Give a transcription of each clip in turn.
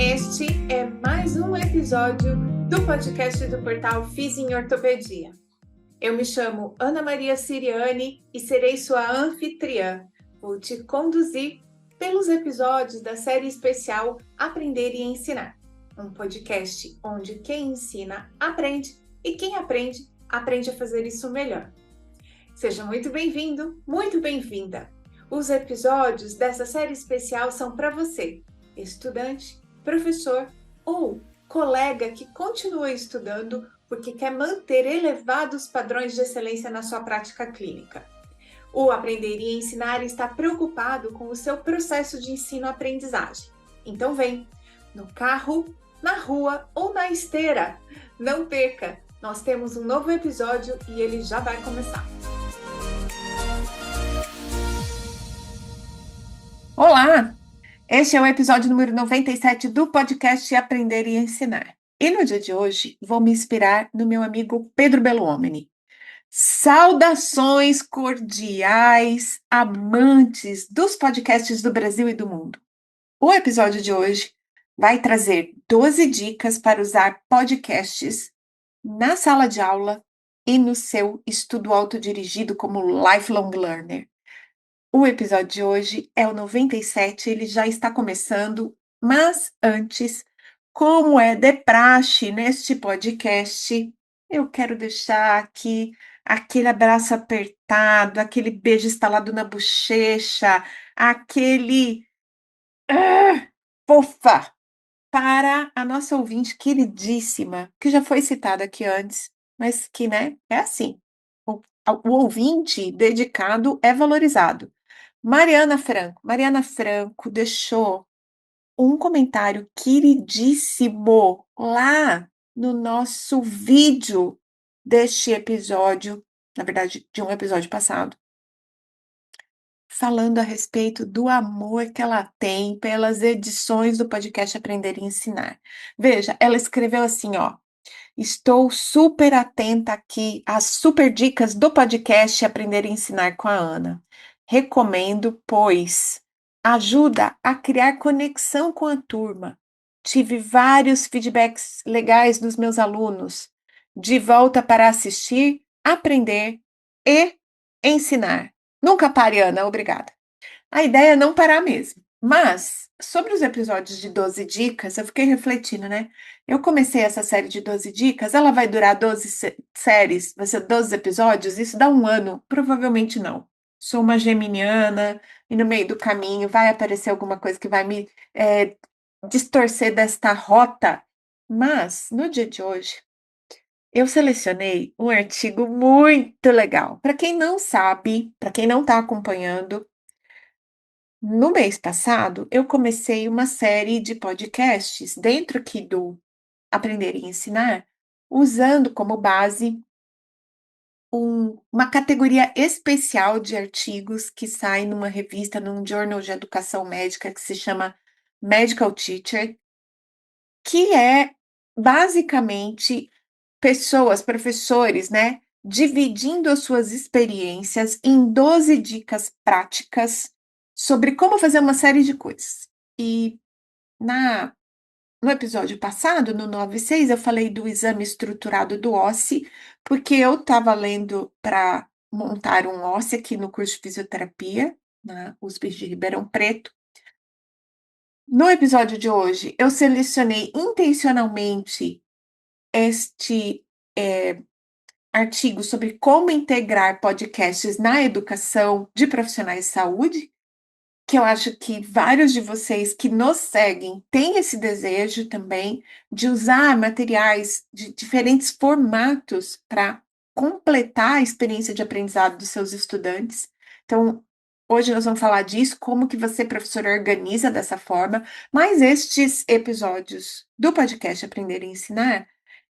Este é mais um episódio do podcast do portal Fiz em Ortopedia. Eu me chamo Ana Maria Siriani e serei sua anfitriã. Vou te conduzir pelos episódios da série especial Aprender e Ensinar, um podcast onde quem ensina aprende e quem aprende, aprende a fazer isso melhor. Seja muito bem-vindo, muito bem-vinda. Os episódios dessa série especial são para você, estudante, professor ou colega que continua estudando porque quer manter elevados padrões de excelência na sua prática clínica. O Aprender e Ensinar está preocupado com o seu processo de ensino-aprendizagem. Então vem, no carro, na rua ou na esteira. Não perca, nós temos um novo episódio e ele já vai começar. Olá! Este é o episódio número 97 do podcast Aprender e Ensinar. E no dia de hoje, vou me inspirar no meu amigo Pedro Belluomini. Saudações cordiais, amantes dos podcasts do Brasil e do mundo. O episódio de hoje vai trazer 12 dicas para usar podcasts na sala de aula e no seu estudo autodirigido como lifelong learner. O episódio de hoje é o 97, ele já está começando, mas antes, como é de praxe neste podcast, eu quero deixar aqui aquele abraço apertado, aquele beijo estalado na bochecha, aquele fofa para a nossa ouvinte queridíssima, que já foi citada aqui antes, mas que, né, é assim, o ouvinte dedicado é valorizado. Mariana Franco deixou um comentário queridíssimo lá no nosso vídeo deste episódio, na verdade, de um episódio passado, falando a respeito do amor que ela tem pelas edições do podcast Aprender e Ensinar. Veja, ela escreveu assim, ó: estou super atenta aqui às super dicas do podcast Aprender e Ensinar com a Ana. Recomendo, pois ajuda a criar conexão com a turma. Tive vários feedbacks legais dos meus alunos. De volta para assistir, aprender e ensinar. Nunca pare, Ana, obrigada. A ideia é não parar mesmo. Mas, sobre os episódios de 12 dicas, eu fiquei refletindo, né? Eu comecei essa série de 12 dicas, ela vai durar 12 séries, vai ser 12 episódios, isso dá um ano? Provavelmente não. Sou uma geminiana e no meio do caminho vai aparecer alguma coisa que vai me distorcer desta rota. Mas, no dia de hoje, eu selecionei um artigo muito legal. Para quem não sabe, para quem não está acompanhando, no mês passado, eu comecei uma série de podcasts dentro aqui do Aprender e Ensinar, usando como base uma categoria especial de artigos que sai numa revista, num journal de educação médica que se chama Medical Teacher, que é basicamente professores, né, dividindo as suas experiências em 12 dicas práticas sobre como fazer uma série de coisas. E no episódio passado, no 96, eu falei do exame estruturado do OSSE, porque eu estava lendo para montar um OSSE aqui no curso de fisioterapia, na USP de Ribeirão Preto. No episódio de hoje, eu selecionei intencionalmente este artigo sobre como integrar podcasts na educação de profissionais de saúde, que eu acho que vários de vocês que nos seguem têm esse desejo também de usar materiais de diferentes formatos para completar a experiência de aprendizado dos seus estudantes. Então, hoje nós vamos falar disso, como que você, professor, organiza dessa forma, mas estes episódios do podcast Aprender e Ensinar,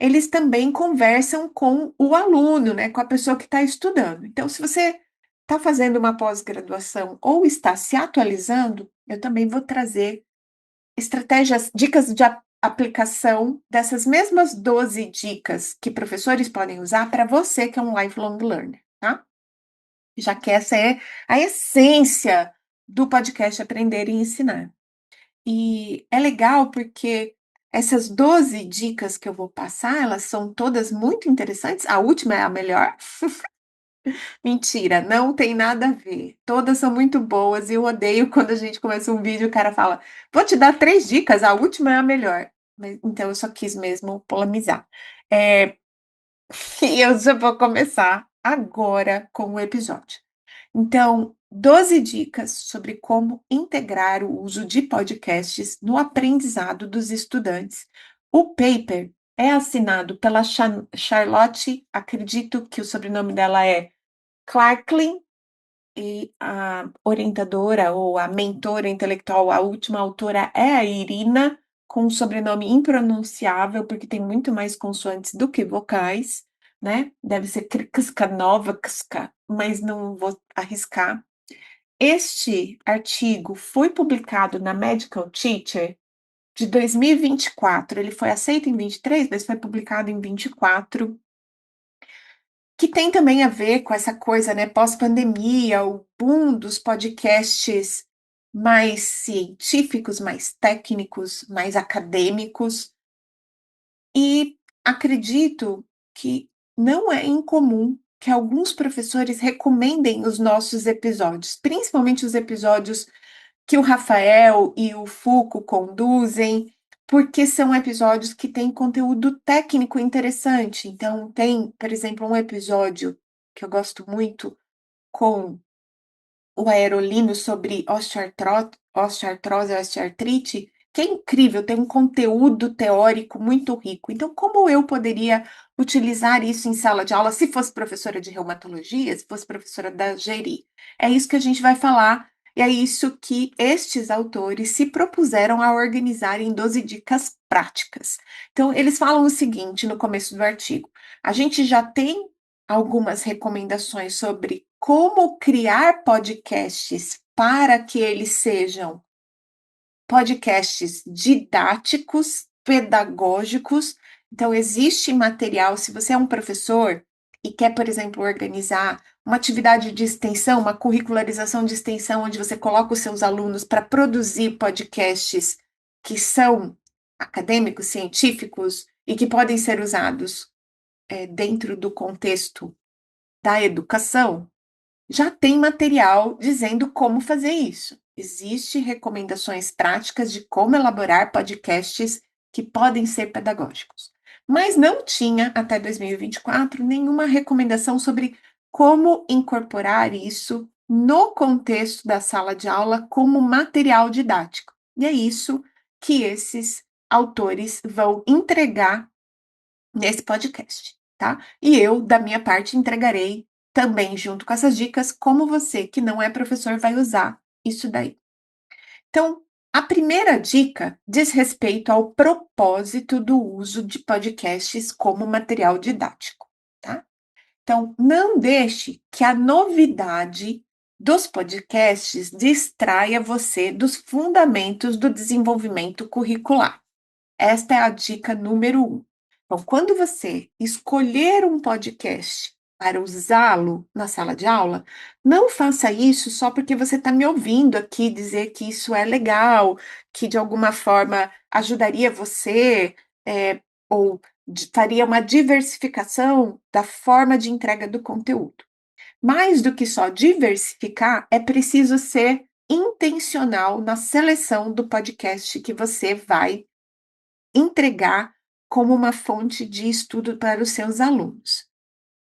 eles também conversam com o aluno, né, com a pessoa que está estudando. Então, se você está fazendo uma pós-graduação ou está se atualizando, eu também vou trazer estratégias, dicas de aplicação dessas mesmas 12 dicas que professores podem usar para você que é um lifelong learner, tá? Já que essa é a essência do podcast Aprender e Ensinar. E é legal porque essas 12 dicas que eu vou passar, elas são todas muito interessantes. A última é a melhor. Mentira, não tem nada a ver. Todas são muito boas e eu odeio quando a gente começa um vídeo e o cara fala: "Vou te dar 3 dicas, a última é a melhor". Mas então eu só quis mesmo polemizar. Eh, e eu já vou começar agora com o episódio. Então, 12 dicas sobre como integrar o uso de podcasts no aprendizado dos estudantes. O paper é assinado pela Charlotte, acredito que o sobrenome dela é Clarklin, e a orientadora ou a mentora intelectual, a última autora é a Irina, com um sobrenome impronunciável, porque tem muito mais consoantes do que vocais, né, deve ser Krkskanovska, mas não vou arriscar. Este artigo foi publicado na Medical Teacher de 2024, ele foi aceito em 23, mas foi publicado em 24. Que tem também a ver com essa coisa, né, pós-pandemia, o boom dos podcasts mais científicos, mais técnicos, mais acadêmicos, e acredito que não é incomum que alguns professores recomendem os nossos episódios, principalmente os episódios que o Rafael e o Fuco conduzem, porque são episódios que têm conteúdo técnico interessante. Então, tem, por exemplo, um episódio que eu gosto muito com o Aerolino sobre osteoartrose e osteoartrite, que é incrível, tem um conteúdo teórico muito rico. Então, como eu poderia utilizar isso em sala de aula se fosse professora de reumatologia, se fosse professora da GERI? É isso que a gente vai falar, e é isso que estes autores se propuseram a organizar em 12 dicas práticas. Então, eles falam o seguinte no começo do artigo: a gente já tem algumas recomendações sobre como criar podcasts para que eles sejam podcasts didáticos, pedagógicos. Então, existe material, se você é um professor e quer, por exemplo, organizar uma atividade de extensão, uma curricularização de extensão, onde você coloca os seus alunos para produzir podcasts que são acadêmicos, científicos e que podem ser usados dentro do contexto da educação, já tem material dizendo como fazer isso. Existem recomendações práticas de como elaborar podcasts que podem ser pedagógicos. Mas não tinha, até 2024, nenhuma recomendação sobre como incorporar isso no contexto da sala de aula como material didático. E é isso que esses autores vão entregar nesse podcast, tá? E eu, da minha parte, entregarei também, junto com essas dicas, como você, que não é professor, vai usar isso daí. Então, a primeira dica diz respeito ao propósito do uso de podcasts como material didático, tá? Então, não deixe que a novidade dos podcasts distraia você dos fundamentos do desenvolvimento curricular. Esta é a dica número 1. Então, quando você escolher um podcast para usá-lo na sala de aula, não faça isso só porque você está me ouvindo aqui dizer que isso é legal, que de alguma forma ajudaria você, ou faria uma diversificação da forma de entrega do conteúdo. Mais do que só diversificar, é preciso ser intencional na seleção do podcast que você vai entregar como uma fonte de estudo para os seus alunos.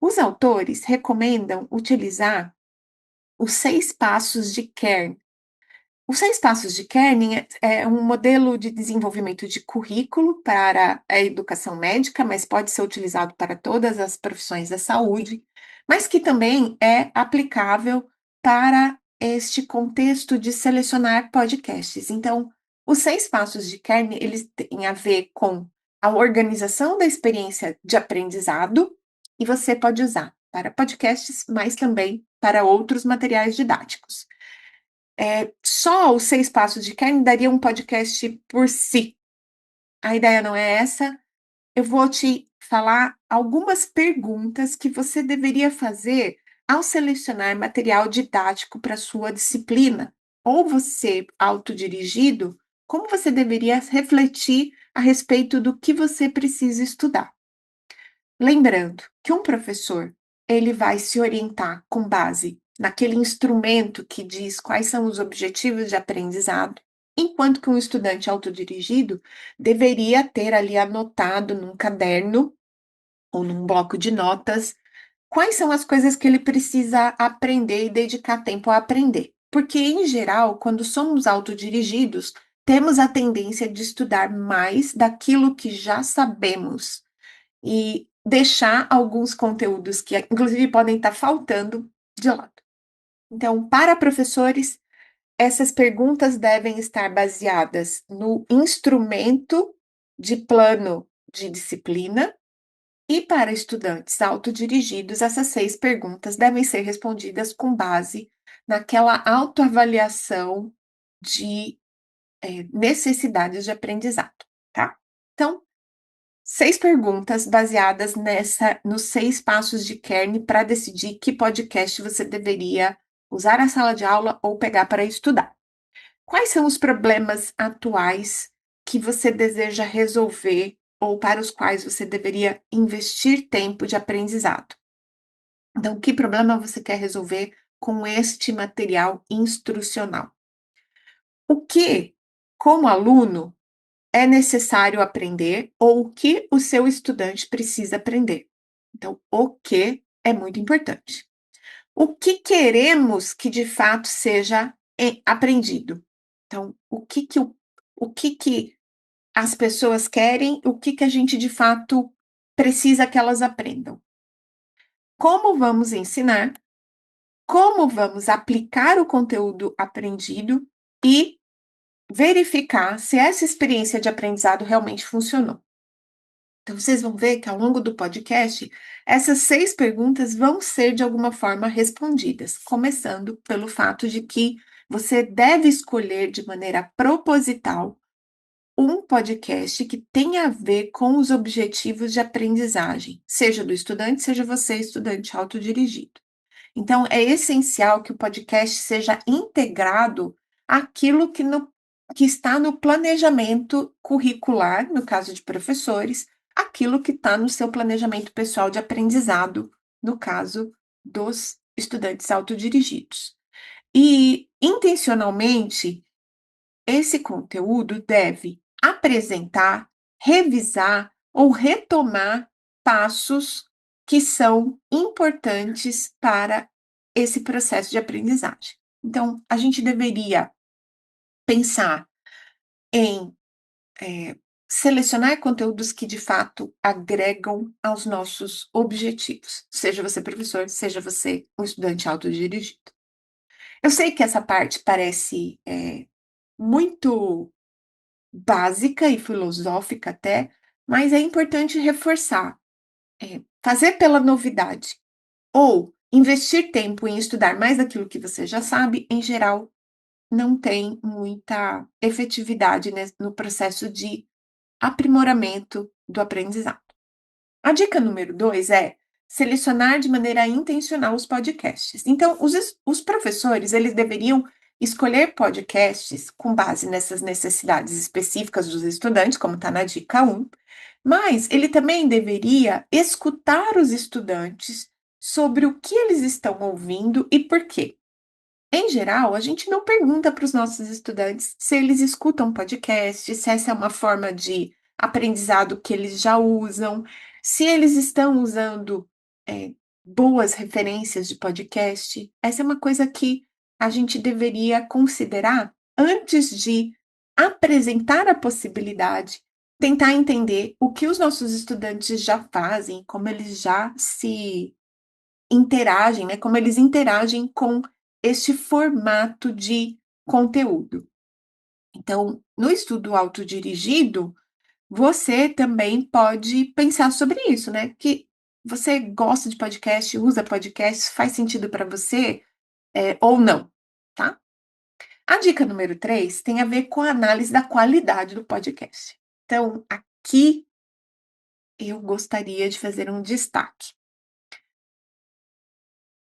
Os autores recomendam utilizar os 6 passos de Kern. Os 6 passos de Kern é um modelo de desenvolvimento de currículo para a educação médica, mas pode ser utilizado para todas as profissões da saúde, mas que também é aplicável para este contexto de selecionar podcasts. Então, os 6 passos de Kern, eles têm a ver com a organização da experiência de aprendizado, e você pode usar para podcasts, mas também para outros materiais didáticos. Só os 6 passos de Kern daria um podcast por si. A ideia não é essa. Eu vou te falar algumas perguntas que você deveria fazer ao selecionar material didático para sua disciplina, ou você autodirigido, como você deveria refletir a respeito do que você precisa estudar. Lembrando que um professor, ele vai se orientar com base naquele instrumento que diz quais são os objetivos de aprendizado, enquanto que um estudante autodirigido deveria ter ali anotado num caderno ou num bloco de notas quais são as coisas que ele precisa aprender e dedicar tempo a aprender. Porque, em geral, quando somos autodirigidos, temos a tendência de estudar mais daquilo que já sabemos e deixar alguns conteúdos que, inclusive, podem estar faltando de lado. Então, para professores, essas perguntas devem estar baseadas no instrumento de plano de disciplina e para estudantes autodirigidos, essas 6 perguntas devem ser respondidas com base naquela autoavaliação de, necessidades de aprendizado, tá. Então, 6 perguntas baseadas nos 6 passos de Kern para decidir que podcast você deveria usar na sala de aula ou pegar para estudar. Quais são os problemas atuais que você deseja resolver ou para os quais você deveria investir tempo de aprendizado? Então, que problema você quer resolver com este material instrucional? O que, como aluno, é necessário aprender ou o que o seu estudante precisa aprender? Então, o que é muito importante. O que queremos que de fato seja aprendido? Então, o que que as pessoas querem, o que que a gente de fato precisa que elas aprendam? Como vamos ensinar? Como vamos aplicar o conteúdo aprendido e verificar se essa experiência de aprendizado realmente funcionou? Então, vocês vão ver que ao longo do podcast, essas 6 perguntas vão ser de alguma forma respondidas, começando pelo fato de que você deve escolher de maneira proposital um podcast que tenha a ver com os objetivos de aprendizagem, seja do estudante, seja você estudante autodirigido. Então, é essencial que o podcast seja integrado àquilo que está no planejamento curricular, no caso de professores, aquilo que está no seu planejamento pessoal de aprendizado, no caso dos estudantes autodirigidos. E, intencionalmente, esse conteúdo deve apresentar, revisar ou retomar passos que são importantes para esse processo de aprendizagem. Então, a gente deveria pensar em, selecionar conteúdos que de fato agregam aos nossos objetivos, seja você professor, seja você um estudante autodirigido. Eu sei que essa parte parece, muito básica e filosófica até, mas é importante reforçar, fazer pela novidade ou investir tempo em estudar mais daquilo que você já sabe, em geral, não tem muita efetividade no processo de aprimoramento do aprendizado. A dica número 2 é selecionar de maneira intencional os podcasts. Então, os professores, eles deveriam escolher podcasts com base nessas necessidades específicas dos estudantes, como está na dica 1, mas ele também deveria escutar os estudantes sobre o que eles estão ouvindo e por quê. Em geral, a gente não pergunta para os nossos estudantes se eles escutam podcast, se essa é uma forma de aprendizado que eles já usam, se eles estão usando, boas referências de podcast. Essa é uma coisa que a gente deveria considerar antes de apresentar a possibilidade, tentar entender o que os nossos estudantes já fazem, como eles já se interagem, né, como eles interagem com este formato de conteúdo. Então, no estudo autodirigido, você também pode pensar sobre isso, né, que você gosta de podcast, usa podcast, faz sentido para você, ou não, tá. A dica número 3 tem a ver com a análise da qualidade do podcast. Então, aqui eu gostaria de fazer um destaque.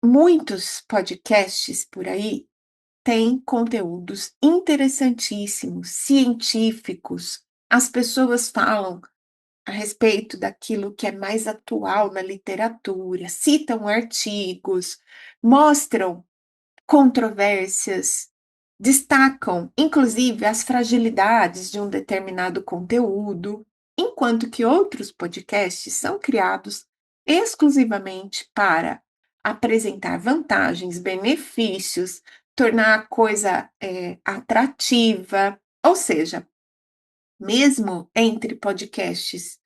Muitos podcasts por aí tem conteúdos interessantíssimos, científicos. As pessoas falam a respeito daquilo que é mais atual na literatura, citam artigos, mostram controvérsias, destacam, inclusive, as fragilidades de um determinado conteúdo, enquanto que outros podcasts são criados exclusivamente para apresentar vantagens, benefícios, tornar a coisa, atrativa. Ou seja, mesmo entre podcasts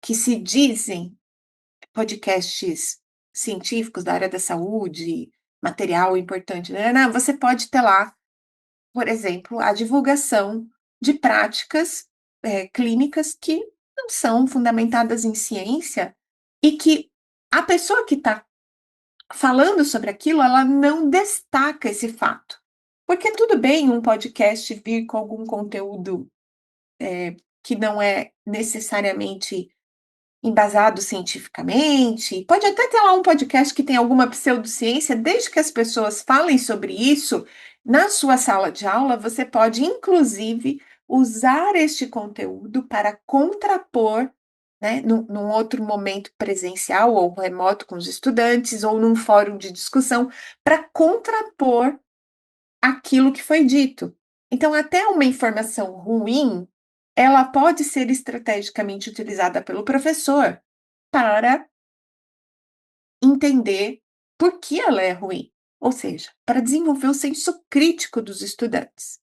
que se dizem podcasts científicos da área da saúde, material importante, né, você pode ter lá, por exemplo, a divulgação de práticas, clínicas que não são fundamentadas em ciência e que a pessoa que está falando sobre aquilo, ela não destaca esse fato. Porque tudo bem um podcast vir com algum conteúdo, que não é necessariamente embasado cientificamente, pode até ter lá um podcast que tem alguma pseudociência, desde que as pessoas falem sobre isso, na sua sala de aula, você pode inclusive usar este conteúdo para contrapor, né, num outro momento presencial ou remoto com os estudantes, ou num fórum de discussão, para contrapor aquilo que foi dito. Então, até uma informação ruim, ela pode ser estrategicamente utilizada pelo professor para entender por que ela é ruim, ou seja, para desenvolver o senso crítico dos estudantes.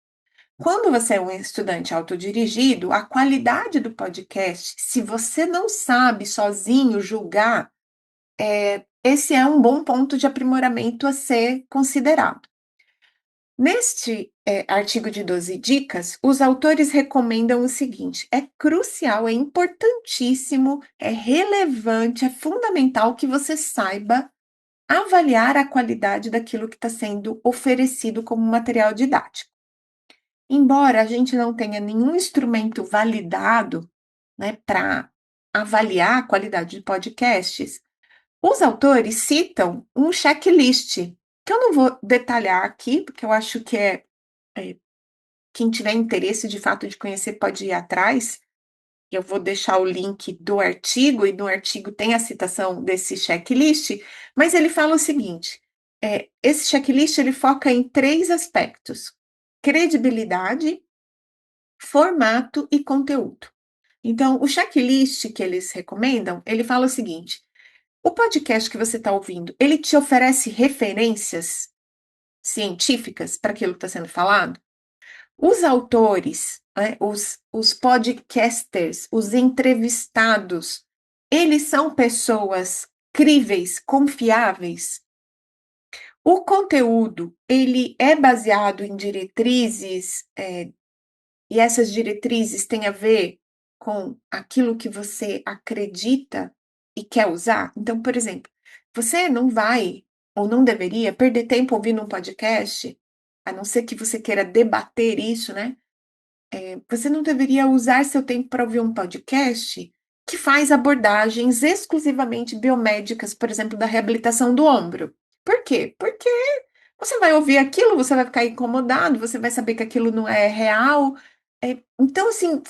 Quando você é um estudante autodirigido, a qualidade do podcast, se você não sabe sozinho julgar, esse é um bom ponto de aprimoramento a ser considerado. Neste, artigo de 12 dicas, os autores recomendam o seguinte: é crucial, é importantíssimo, é relevante, é fundamental que você saiba avaliar a qualidade daquilo que está sendo oferecido como material didático. Embora a gente não tenha nenhum instrumento validado, né, para avaliar a qualidade de podcasts, os autores citam um checklist, que eu não vou detalhar aqui, porque eu acho que é quem tiver interesse de fato de conhecer pode ir atrás. Eu vou deixar o link do artigo, e no artigo tem a citação desse checklist, mas ele fala o seguinte: esse checklist ele foca em 3 aspectos: credibilidade, formato e conteúdo. Então, o checklist que eles recomendam, ele fala o seguinte: o podcast que você está ouvindo, ele te oferece referências científicas para aquilo que está sendo falado? Os autores, né, os podcasters, os entrevistados, eles são pessoas críveis, confiáveis? O conteúdo, ele é baseado em diretrizes, e essas diretrizes têm a ver com aquilo que você acredita e quer usar? Então, por exemplo, você não vai ou não deveria perder tempo ouvindo um podcast, a não ser que você queira debater isso, né? Você não deveria usar seu tempo para ouvir um podcast que faz abordagens exclusivamente biomédicas, por exemplo, da reabilitação do ombro. Por quê? Porque você vai ouvir aquilo, você vai ficar incomodado, você vai saber que aquilo não é real. Então, assim,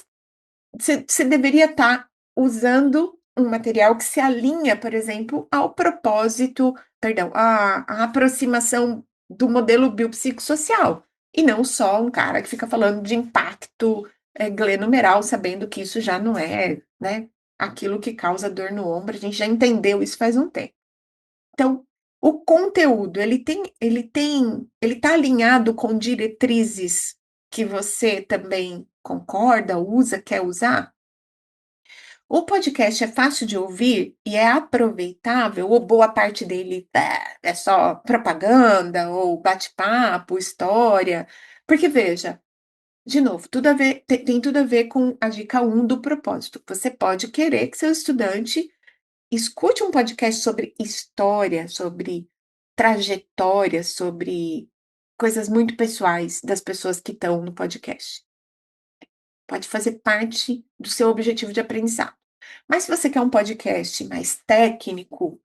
você deveria estar usando um material que se alinha, por exemplo, ao propósito, perdão, à aproximação do modelo biopsicossocial, e não só um cara que fica falando de impacto, glenumeral, sabendo que isso já não é, né, aquilo que causa dor no ombro, a gente já entendeu isso faz um tempo. Então, o conteúdo, ele está alinhado com diretrizes que você também concorda, usa, quer usar? O podcast é fácil de ouvir e é aproveitável, ou boa parte dele é só propaganda ou bate-papo, história? Porque veja, de novo, tudo a ver, tem tudo a ver com a dica 1 do propósito. Você pode querer que seu estudante escute um podcast sobre história, sobre trajetória, sobre coisas muito pessoais das pessoas que estão no podcast. Pode fazer parte do seu objetivo de aprendizado. Mas se você quer um podcast mais técnico,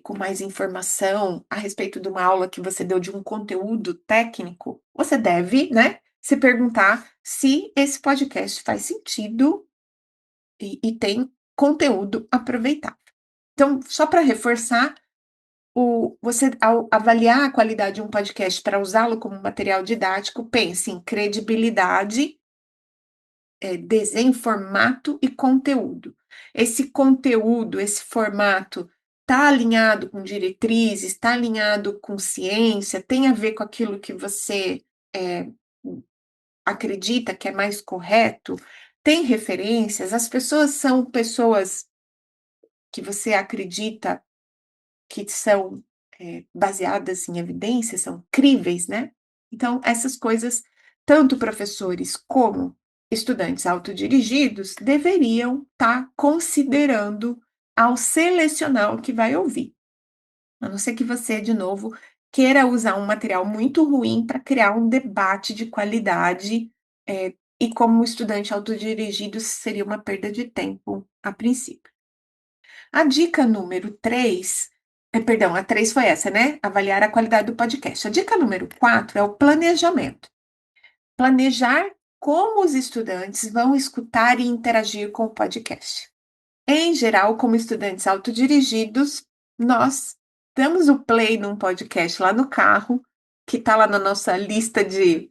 com mais informação a respeito de uma aula que você deu de um conteúdo técnico, você deve, né, se perguntar se esse podcast faz sentido e tem conteúdo aproveitável. Então, só para reforçar, você, ao avaliar a qualidade de um podcast para usá-lo como material didático, pense em credibilidade, desenho, formato e conteúdo. Esse conteúdo, esse formato, está alinhado com diretrizes, está alinhado com ciência, tem a ver com aquilo que você eh, acredita que é mais correto, tem referências, as pessoas são pessoas que você acredita que são, baseadas em evidências, são críveis, né. Então essas coisas, tanto professores como estudantes autodirigidos deveriam estar considerando ao selecionar o que vai ouvir. A não ser que você, de novo, queira usar um material muito ruim para criar um debate de qualidade, e como estudante autodirigido seria uma perda de tempo a princípio. A dica número 3, perdão, a 3 foi essa, né, avaliar a qualidade do podcast. A dica número 4 é o planejamento. Planejar como os estudantes vão escutar e interagir com o podcast. Em geral, como estudantes autodirigidos, nós damos o play num podcast lá no carro, que está lá na nossa lista de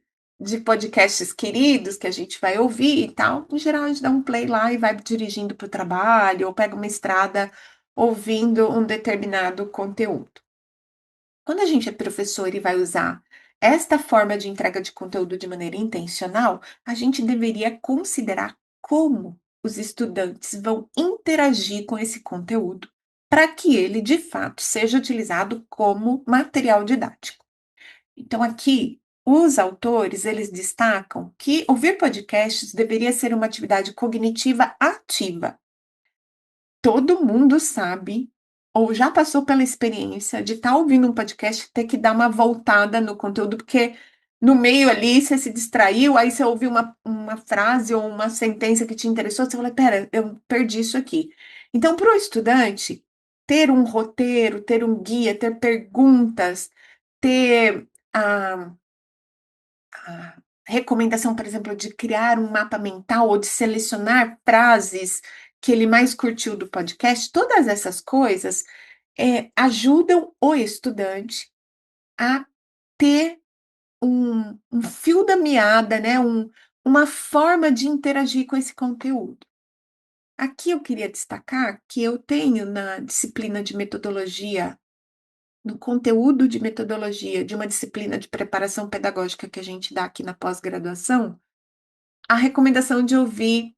podcasts queridos que a gente vai ouvir e tal. Em geral, a gente dá um play lá e vai dirigindo para o trabalho ou pega uma estrada ouvindo um determinado conteúdo. Quando a gente é professor e vai usar esta forma de entrega de conteúdo de maneira intencional, a gente deveria considerar como os estudantes vão interagir com esse conteúdo, para que ele de fato seja utilizado como material didático. Então aqui, os autores, eles destacam que ouvir podcasts deveria ser uma atividade cognitiva ativa. Todo mundo sabe, ou já passou pela experiência de estar ouvindo um podcast e ter que dar uma voltada no conteúdo, porque no meio ali você se distraiu, aí você ouviu uma frase ou uma sentença que te interessou, você fala: "Espera, eu perdi isso aqui". Então, para o estudante, ter um roteiro, ter um guia, ter perguntas, ter a a recomendação, por exemplo, de criar um mapa mental ou de selecionar frases que ele mais curtiu do podcast, todas essas coisas, ajudam o estudante a ter um fio da meada, né, uma forma de interagir com esse conteúdo. Aqui eu queria destacar que eu tenho na disciplina de metodologia, no conteúdo de metodologia de uma disciplina de preparação pedagógica que a gente dá aqui na pós-graduação, a recomendação de ouvir,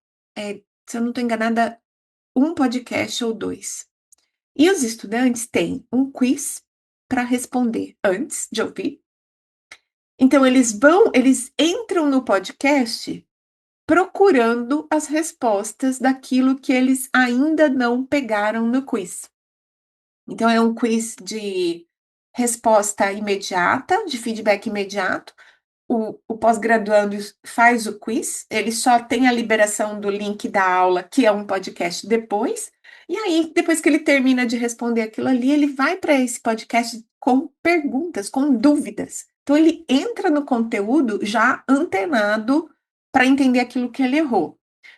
se eu não estou enganada, um podcast ou 2. E os estudantes têm um quiz para responder antes de ouvir. Então eles entram no podcast procurando as respostas daquilo que eles ainda não pegaram no quiz. Então é um quiz de resposta imediata, de feedback imediato. O pós-graduando faz o quiz, ele só tem a liberação do link da aula, que é um podcast depois, e aí, depois que ele termina de responder aquilo ali, ele vai para esse podcast com perguntas, com dúvidas. Então, ele entra no conteúdo já antenado para entender aquilo que ele errou.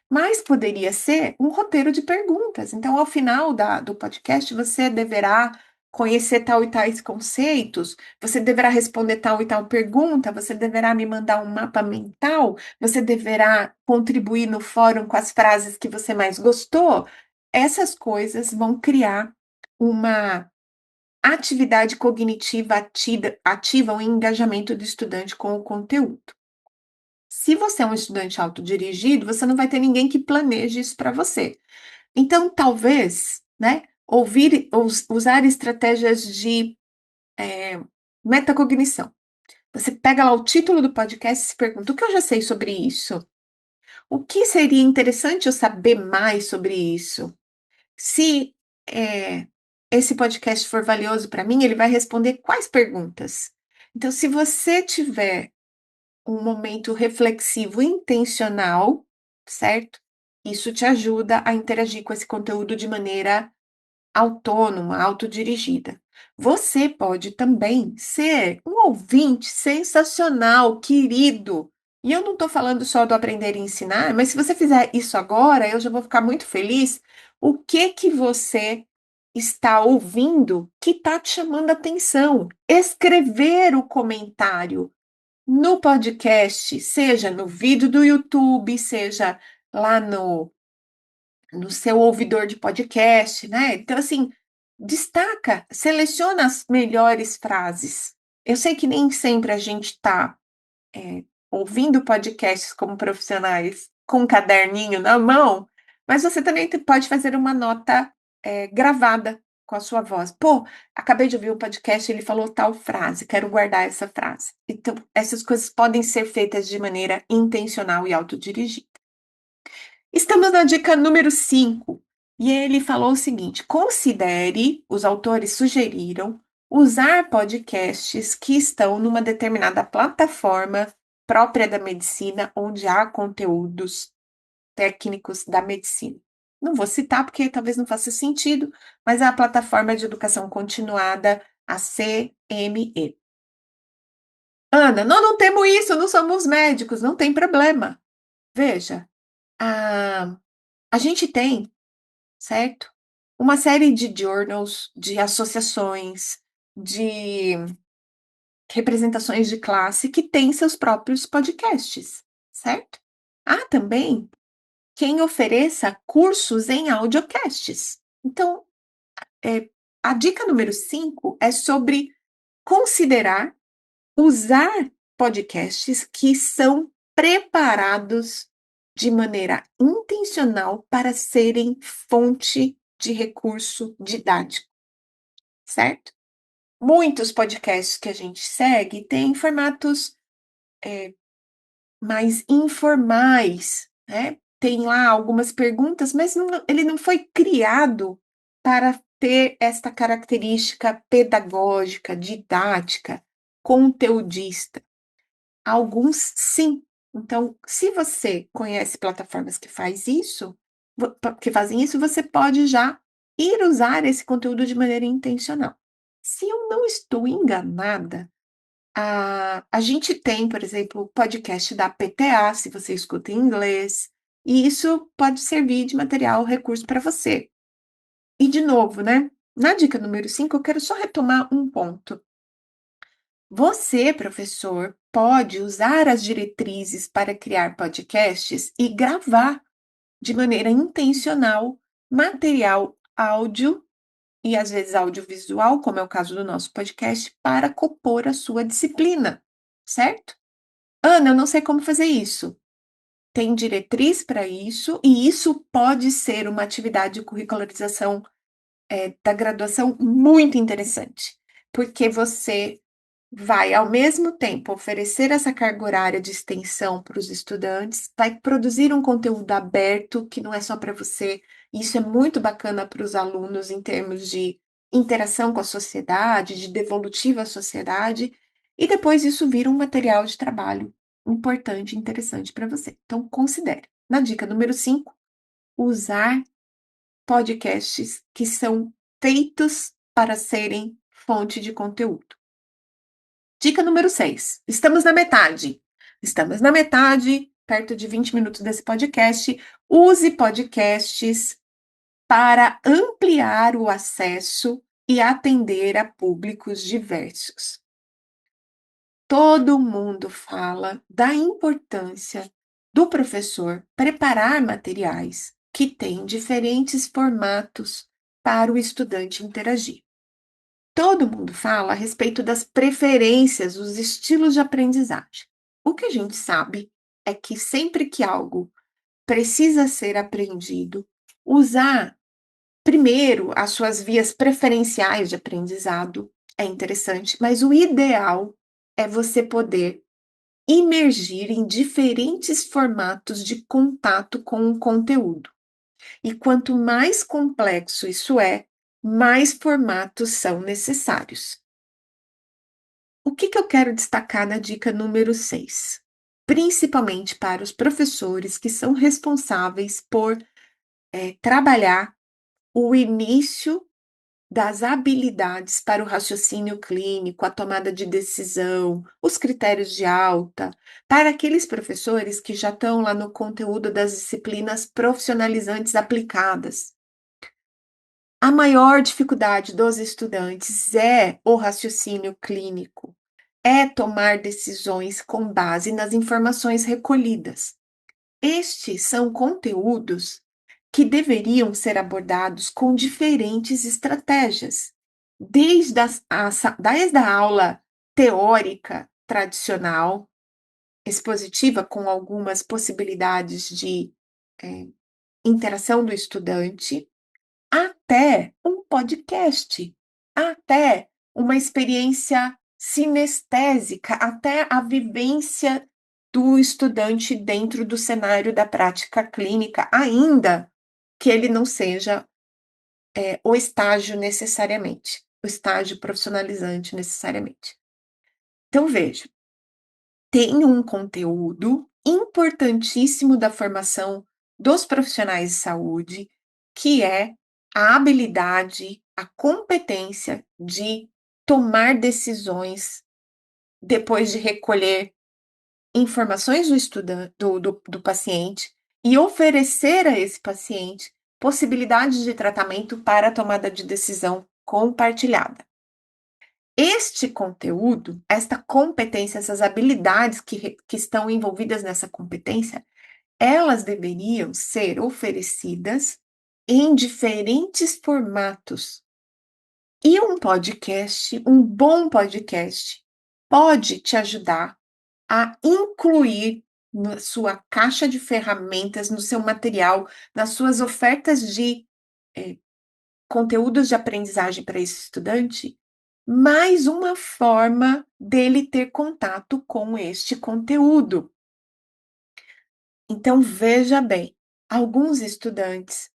Mas poderia ser um roteiro de perguntas. Então, ao final do podcast, você deverá conhecer tal e tais conceitos, você deverá responder tal e tal pergunta, você deverá me mandar um mapa mental, você deverá contribuir no fórum com as frases que você mais gostou. Essas coisas vão criar uma atividade cognitiva ativa, um engajamento do estudante com o conteúdo. Se você é um estudante autodirigido, você não vai ter ninguém que planeje isso para você. Então, talvez, né, usar estratégias de metacognição. Você pega lá o título do podcast e se pergunta: o que eu já sei sobre isso? O que seria interessante eu saber mais sobre isso? Se esse podcast for valioso para mim, ele vai responder quais perguntas? Então, se você tiver um momento reflexivo intencional, certo? Isso te ajuda a interagir com esse conteúdo de maneira autônoma, autodirigida. Você pode também ser um ouvinte sensacional, querido. E eu não estou falando só do aprender e ensinar, mas se você fizer isso agora, eu já vou ficar muito feliz. O que que você está ouvindo que está te chamando a atenção? Escrever o comentário no podcast, seja no vídeo do YouTube, seja lá no seu ouvidor de podcast, né. Então, assim, destaca, seleciona as melhores frases. Eu sei que nem sempre a gente está, ouvindo podcasts como profissionais com um caderninho na mão, mas você também pode fazer uma nota, gravada com a sua voz. "Pô, acabei de ouvir o podcast, ele falou tal frase, quero guardar essa frase". Então, essas coisas podem ser feitas de maneira intencional e autodirigida. Estamos na dica número 5 e ele falou o seguinte: considere, os autores sugeriram, usar podcasts que estão numa determinada plataforma própria da medicina, onde há conteúdos técnicos da medicina. Não vou citar porque talvez não faça sentido, mas é a plataforma de educação continuada, a CME. Ana, nós não temos isso, não somos médicos, não tem problema. Veja, a, a gente tem, certo? Uma série de journals, de associações, de representações de classe que têm seus próprios podcasts, certo? Há também quem ofereça cursos em audiocasts. Então, eh, a dica número 5 é sobre considerar usar podcasts que são preparados de maneira intencional para serem fonte de recurso didático, certo? Muitos podcasts que a gente segue têm formatos, mais informais, né, tem lá algumas perguntas, mas ele não foi criado para ter esta característica pedagógica, didática, conteudista. Alguns sim. Então, se você conhece plataformas que que fazem isso, você pode já ir usar esse conteúdo de maneira intencional. Se eu não estou enganada, a gente tem, por exemplo, o podcast da PTA, se você escuta em inglês, e isso pode servir de material, recurso para você. E de novo, né, na dica número 5, eu quero só retomar um ponto. Você, professor, pode usar as diretrizes para criar podcasts e gravar de maneira intencional material áudio e às vezes audiovisual, como é o caso do nosso podcast, para compor a sua disciplina, certo? Ana, eu não sei como fazer isso. Tem diretriz para isso, e isso pode ser uma atividade de curricularização, da graduação muito interessante, porque você vai, ao mesmo tempo, oferecer essa carga horária de extensão para os estudantes, vai produzir um conteúdo aberto, que não é só para você. Isso é muito bacana para os alunos em termos de interação com a sociedade, de devolutiva à sociedade, e depois isso vira um material de trabalho importante e interessante para você. Então, considere. Na dica número 5, usar podcasts que são feitos para serem fonte de conteúdo. Dica número 6. Estamos na metade. Estamos na metade, perto de 20 minutos desse podcast. Use podcasts para ampliar o acesso e atender a públicos diversos. Todo mundo fala da importância do professor preparar materiais que têm diferentes formatos para o estudante interagir. Todo mundo fala a respeito das preferências, os estilos de aprendizagem. O que a gente sabe é que sempre que algo precisa ser aprendido, usar primeiro as suas vias preferenciais de aprendizado é interessante, mas o ideal é você poder imergir em diferentes formatos de contato com o conteúdo. E quanto mais complexo isso é, mais formatos são necessários. O que eu quero destacar na dica número 6? Principalmente para os professores que são responsáveis por trabalhar o início das habilidades para o raciocínio clínico, a tomada de decisão, os critérios de alta, para aqueles professores que já estão lá no conteúdo das disciplinas profissionalizantes aplicadas. A maior dificuldade dos estudantes é o raciocínio clínico, é tomar decisões com base nas informações recolhidas. Estes são conteúdos que deveriam ser abordados com diferentes estratégias, desde a aula teórica tradicional, expositiva, com algumas possibilidades de eh, interação do estudante, até um podcast, até uma experiência sinestésica, até a vivência do estudante dentro do cenário da prática clínica, ainda que ele não seja, o estágio necessariamente, o estágio profissionalizante necessariamente. Então veja, tem um conteúdo importantíssimo da formação dos profissionais de saúde, que é a habilidade, a competência de tomar decisões depois de recolher informações do estudan do paciente e oferecer a esse paciente possibilidades de tratamento para a tomada de decisão compartilhada. Este conteúdo, esta competência, essas habilidades que estão envolvidas nessa competência, elas deveriam ser oferecidas em diferentes formatos. E um podcast, um bom podcast, pode te ajudar a incluir na sua caixa de ferramentas, no seu material, nas suas ofertas de eh, conteúdos de aprendizagem para esse estudante, mais uma forma dele ter contato com este conteúdo. Então, veja bem, alguns estudantes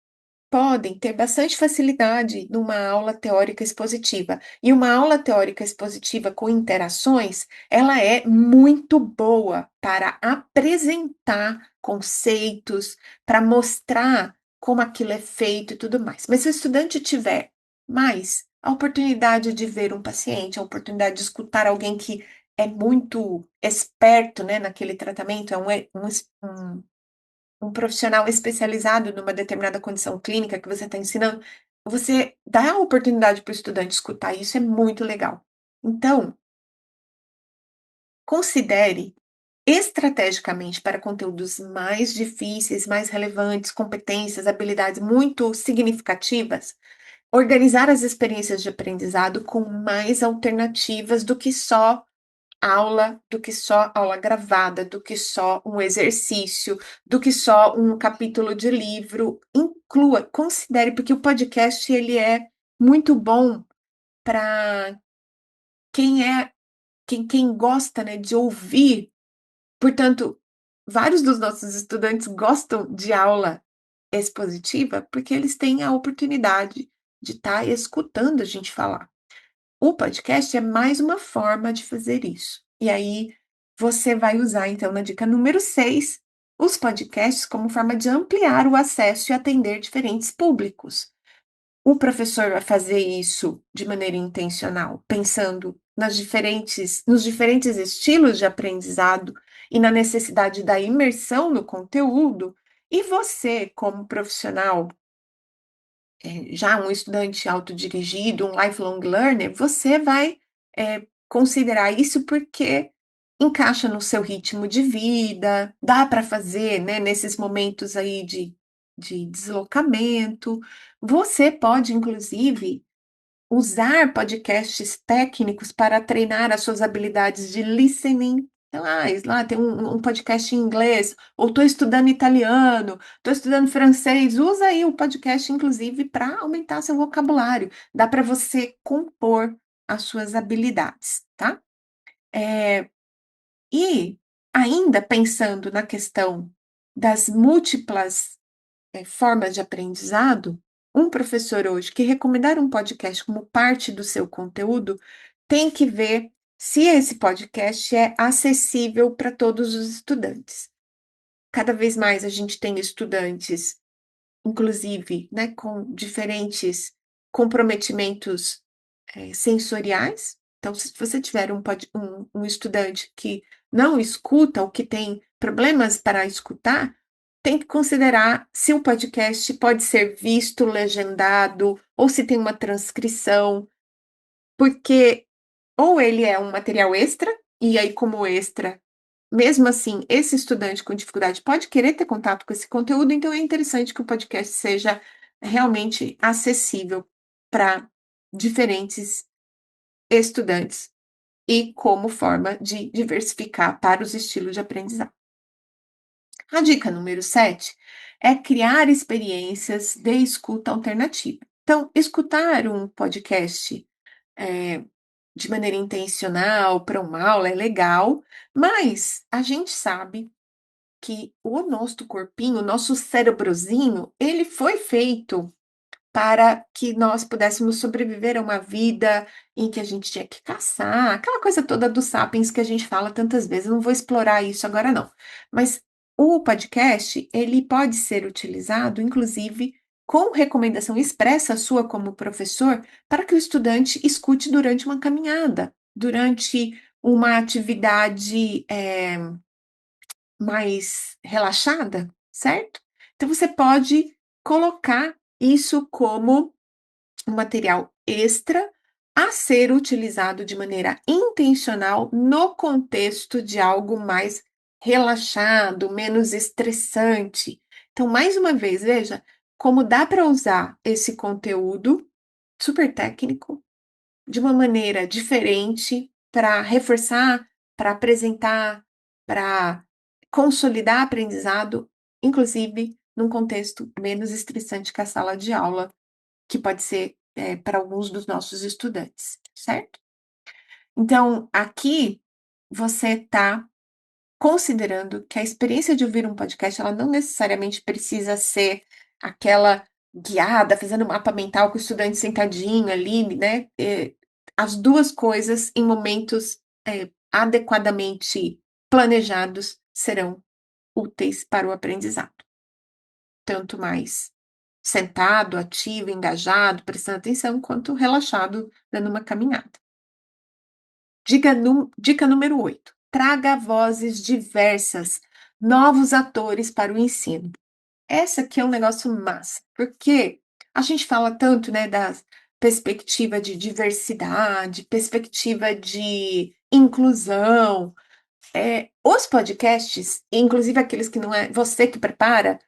podem ter bastante facilidade numa aula teórica expositiva. E uma aula teórica expositiva com interações, ela é muito boa para apresentar conceitos, para mostrar como aquilo é feito e tudo mais. Mas se o estudante tiver mais a oportunidade de ver um paciente, a oportunidade de escutar alguém que é muito esperto, né, naquele tratamento, é um profissional especializado numa determinada condição clínica que você está ensinando, você dá a oportunidade para o estudante escutar, isso é muito legal. Então, considere estrategicamente para conteúdos mais difíceis, mais relevantes, competências, habilidades muito significativas, organizar as experiências de aprendizado com mais alternativas do que só aula gravada, do que só um exercício, do que só um capítulo de livro. Inclua, considere, porque o podcast ele é muito bom para quem é quem gosta, né, de ouvir. Portanto, vários dos nossos estudantes gostam de aula expositiva, porque eles têm a oportunidade de estar escutando a gente falar. O podcast é mais uma forma de fazer isso. E aí, você vai usar, então, na dica número 6, os podcasts como forma de ampliar o acesso e atender diferentes públicos. O professor vai fazer isso de maneira intencional, pensando nos diferentes estilos de aprendizado e na necessidade da imersão no conteúdo, e você, como profissional já um estudante autodirigido, um lifelong learner, você vai, considerar isso porque encaixa no seu ritmo de vida, dá para fazer, né, nesses momentos aí de deslocamento. Você pode inclusive usar podcasts técnicos para treinar as suas habilidades de listening. Sei lá, tem um podcast em inglês, ou estou estudando italiano, estou estudando francês, usa aí o podcast, inclusive, para aumentar seu vocabulário. Dá para você compor as suas habilidades, tá? Eh, e ainda pensando na questão das múltiplas formas de aprendizado, um professor hoje que recomendar um podcast como parte do seu conteúdo, tem que ver se esse podcast é acessível para todos os estudantes. Cada vez mais a gente tem estudantes, inclusive, né, com diferentes comprometimentos, sensoriais. Então, se você tiver um estudante que não escuta ou que tem problemas para escutar, tem que considerar se o podcast pode ser visto legendado ou se tem uma transcrição, porque ou ele é um material extra, e aí como extra, mesmo assim, esse estudante com dificuldade pode querer ter contato com esse conteúdo, então é interessante que o podcast seja realmente acessível para diferentes estudantes e como forma de diversificar para os estilos de aprendizado. A dica número 7 é criar experiências de escuta alternativa. Então, escutar um podcast, eh, de maneira intencional para uma aula é legal, mas a gente sabe que o nosso corpinho, o nosso cérebrozinho, ele foi feito para que nós pudéssemos sobreviver a uma vida em que a gente tinha que caçar, aquela coisa toda do Sapiens que a gente fala tantas vezes, eu não vou explorar isso agora não. Mas o podcast, ele pode ser utilizado, inclusive, com recomendação expressa sua como professor, para que o estudante escute durante uma caminhada, durante uma atividade, mais relaxada, certo? Então você pode colocar isso como um material extra a ser utilizado de maneira intencional no contexto de algo mais relaxado, menos estressante. Então, mais uma vez, veja como dá para usar esse conteúdo super técnico de uma maneira diferente para reforçar, para apresentar, para consolidar aprendizado, inclusive num contexto menos estressante que a sala de aula, que pode ser, para alguns dos nossos estudantes, certo? Então, aqui você está considerando que a experiência de ouvir um podcast, ela não necessariamente precisa ser aquela guiada, fazendo mapa mental com o estudante sentadinho ali, né, as 2 coisas em momentos, adequadamente planejados serão úteis para o aprendizado. Tanto mais sentado, ativo, engajado, prestando atenção, quanto relaxado, dando uma caminhada. Dica número 8: traga vozes diversas, novos atores para o ensino. Essa aqui é um negócio massa, porque a gente fala tanto, né, da perspectiva de diversidade, perspectiva de inclusão, os podcasts, inclusive aqueles que não é você que prepara,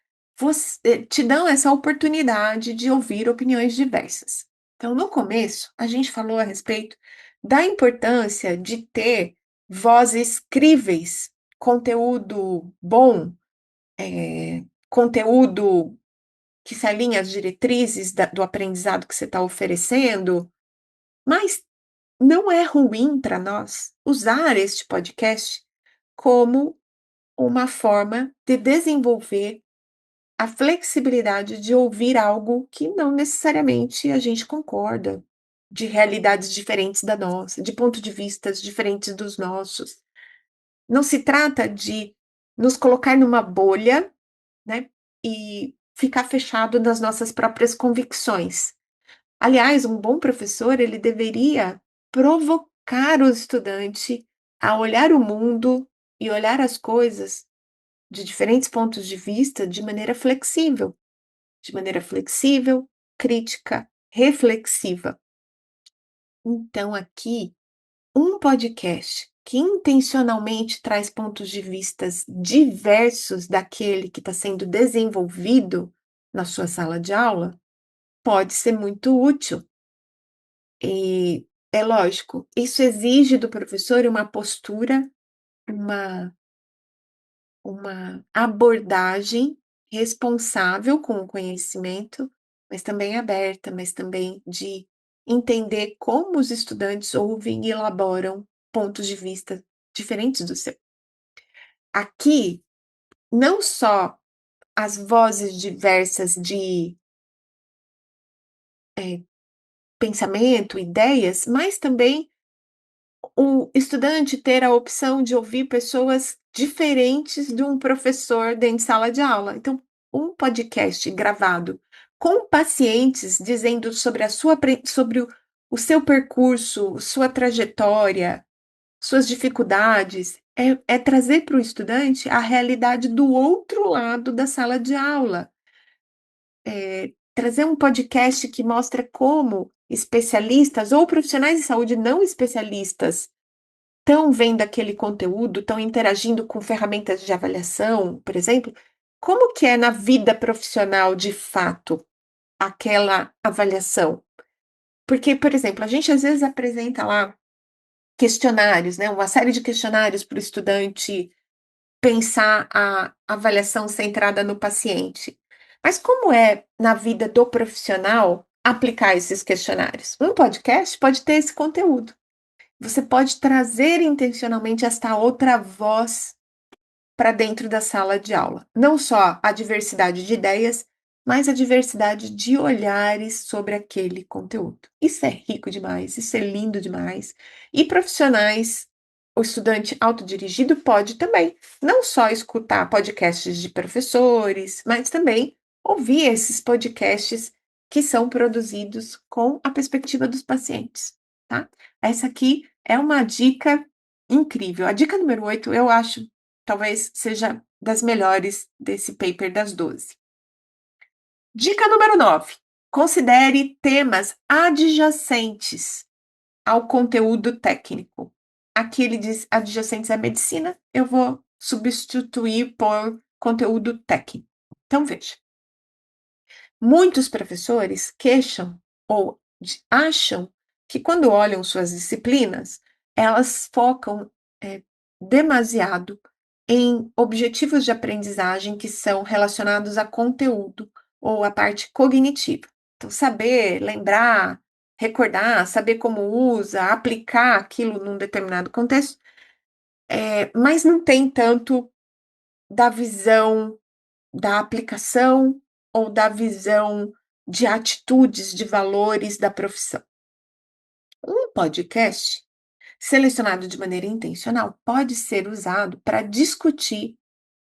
te dão essa oportunidade de ouvir opiniões diversas. Então, no começo, a gente falou a respeito da importância de ter vozes críveis, conteúdo bom, conteúdo que se alinha às diretrizes do aprendizado que você está oferecendo, mas não é ruim para nós usar este podcast como uma forma de desenvolver a flexibilidade de ouvir algo que não necessariamente a gente concorda, de realidades diferentes da nossa, de pontos de vistas diferentes dos nossos. Não se trata de nos colocar numa bolha, né, e ficar fechado nas nossas próprias convicções. Aliás, um bom professor, ele deveria provocar o estudante a olhar o mundo e olhar as coisas de diferentes pontos de vista de maneira flexível, crítica, reflexiva. Então, aqui, um podcast que intencionalmente traz pontos de vistas diversos daquele que está sendo desenvolvido na sua sala de aula pode ser muito útil. E é lógico, isso exige do professor uma postura, uma abordagem responsável com o conhecimento, mas também aberta, mas também de entender como os estudantes ouvem e elaboram pontos de vista diferentes do seu. Aqui, não só as vozes diversas de, pensamento, ideias, mas também o estudante ter a opção de ouvir pessoas diferentes de um professor dentro de sala de aula. Então, um podcast gravado com pacientes, dizendo sobre a sua sobre o seu percurso, sua trajetória, suas dificuldades, é trazer para o estudante a realidade do outro lado da sala de aula. Trazer um podcast que mostra como especialistas ou profissionais de saúde não especialistas estão vendo aquele conteúdo, estão interagindo com ferramentas de avaliação, por exemplo, como que é na vida profissional de fato aquela avaliação? Porque, por exemplo, a gente às vezes apresenta lá questionários, né, uma série de questionários para o estudante pensar a avaliação centrada no paciente. Mas como é na vida do profissional aplicar esses questionários? Um podcast pode ter esse conteúdo. Você pode trazer intencionalmente esta outra voz para dentro da sala de aula. Não só a diversidade de ideias, mas a diversidade de olhares sobre aquele conteúdo. Isso é rico demais, isso é lindo demais. E profissionais, o estudante autodirigido pode também não só escutar podcasts de professores, mas também ouvir esses podcasts que são produzidos com a perspectiva dos pacientes, tá? Essa aqui é uma dica incrível. A dica número 8, eu acho, talvez seja das melhores desse paper das 12. Dica número 9: considere temas adjacentes ao conteúdo técnico. Aqui ele diz adjacentes à medicina, eu vou substituir por conteúdo técnico. Então veja, muitos professores queixam ou acham que quando olham suas disciplinas, elas focam demasiado em objetivos de aprendizagem que são relacionados a conteúdo ou a parte cognitiva. Então, saber, lembrar, recordar, saber como usa, aplicar aquilo num determinado contexto, mas não tem tanto da visão da aplicação ou da visão de atitudes, de valores da profissão. Um podcast selecionado de maneira intencional pode ser usado para discutir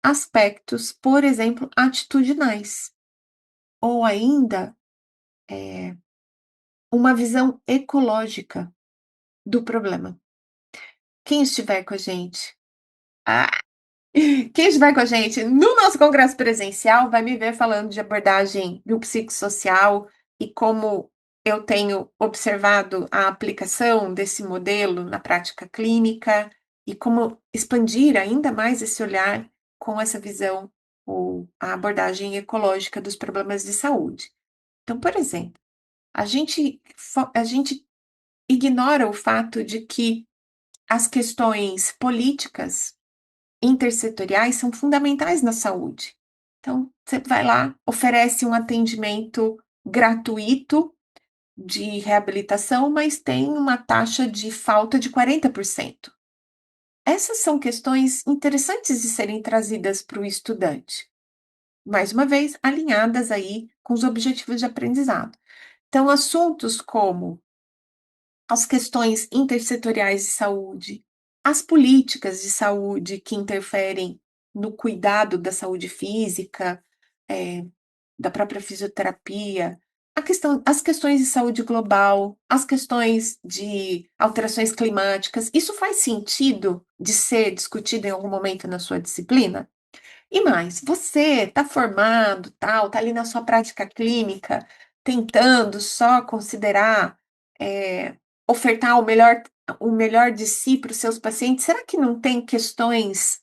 aspectos, por exemplo, atitudinais, ou ainda uma visão ecológica do problema. Quem estiver com a gente ah, quem estiver com a gente no nosso congresso presencial vai me ver falando de abordagem biopsicossocial e como eu tenho observado a aplicação desse modelo na prática clínica e como expandir ainda mais esse olhar com essa visão ou a abordagem ecológica dos problemas de saúde. Então, por exemplo, a gente ignora o fato de que as questões políticas intersetoriais são fundamentais na saúde. Então, você vai lá, oferece um atendimento gratuito de reabilitação, mas tem uma taxa de falta de 40%. Essas são questões interessantes de serem trazidas para o estudante. Mais uma vez, alinhadas aí com os objetivos de aprendizado. Então, assuntos como as questões intersetoriais de saúde, as políticas de saúde que interferem no cuidado da saúde física, eh, da própria fisioterapia, as questões de saúde global, as questões de alterações climáticas, isso faz sentido de ser discutido em algum momento na sua disciplina? E mais, você está formado, tal, está ali na sua prática clínica, tentando só considerar, ofertar o melhor de si para os seus pacientes, será que não tem questões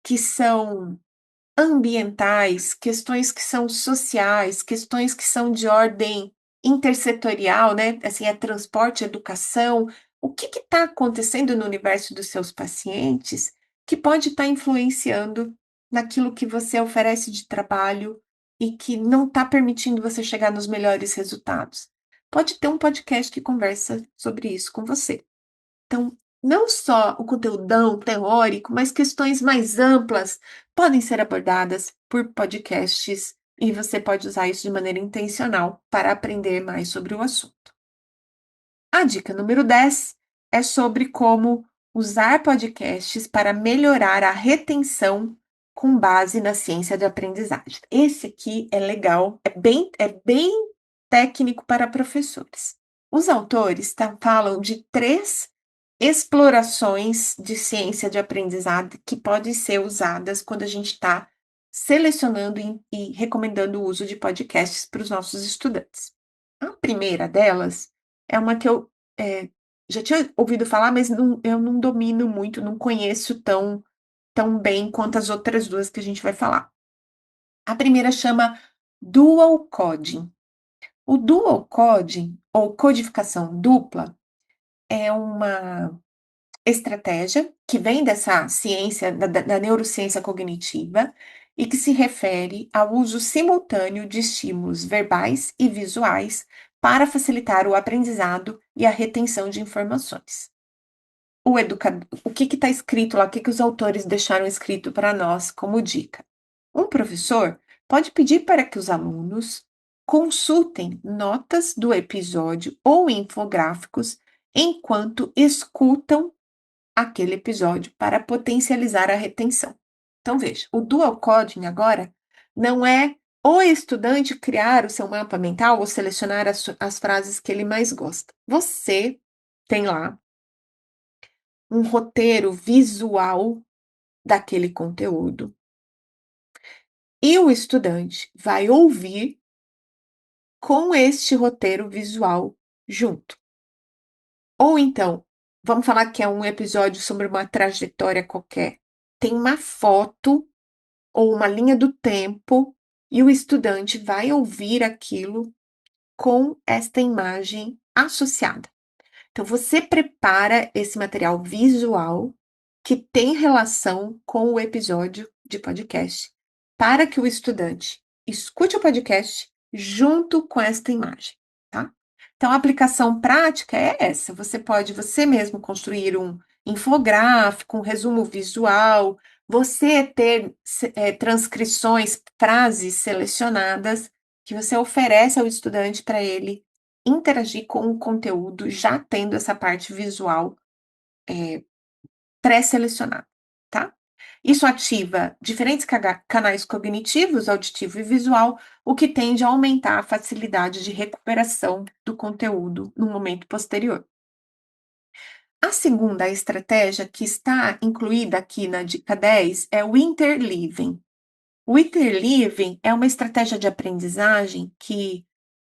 que são ambientais, questões que são sociais, questões que são de ordem intersetorial, né, assim, é transporte, educação. O que está acontecendo no universo dos seus pacientes que pode estar influenciando naquilo que você oferece de trabalho e que não está permitindo você chegar nos melhores resultados? Pode ter um podcast que conversa sobre isso com você. Então, não só o conteúdão teórico, mas questões mais amplas podem ser abordadas por podcasts e você pode usar isso de maneira intencional para aprender mais sobre o assunto. A dica número 10 é sobre como usar podcasts para melhorar a retenção com base na ciência de aprendizagem. Esse aqui é legal, é bem técnico para professores. Os autores falam de 3 explorações de ciência de aprendizado que podem ser usadas quando a gente está selecionando e recomendando o uso de podcasts para os nossos estudantes. A primeira delas é uma que eu já tinha ouvido falar, mas eu não domino muito, não conheço tão bem quanto as outras 2 que a gente vai falar. A primeira chama Dual Coding. O Dual Coding, ou codificação dupla, é uma estratégia que vem dessa ciência, da neurociência cognitiva, e que se refere ao uso simultâneo de estímulos verbais e visuais para facilitar o aprendizado e a retenção de informações. O que está escrito lá, o que os autores deixaram escrito para nós como dica? Um professor pode pedir para que os alunos consultem notas do episódio ou infográficos enquanto escutam aquele episódio para potencializar a retenção. Então, veja, o dual coding agora não é o estudante criar o seu mapa mental ou selecionar as frases que ele mais gosta. Você tem lá um roteiro visual daquele conteúdo e o estudante vai ouvir com este roteiro visual junto. Ou então, vamos falar que é um episódio sobre uma trajetória qualquer. Tem uma foto ou uma linha do tempo e o estudante vai ouvir aquilo com esta imagem associada. Então, você prepara esse material visual que tem relação com o episódio de podcast, para que o estudante escute o podcast junto com esta imagem, tá? Então, a aplicação prática é essa: você pode você mesmo construir um infográfico, um resumo visual, você ter transcrições, frases selecionadas que você oferece ao estudante para ele interagir com o conteúdo, já tendo essa parte visual pré-selecionada, tá? Isso ativa diferentes canais cognitivos, auditivo e visual, o que tende a aumentar a facilidade de recuperação do conteúdo no momento posterior. A segunda estratégia que está incluída aqui na dica 10 é o interleaving. O interleaving é uma estratégia de aprendizagem que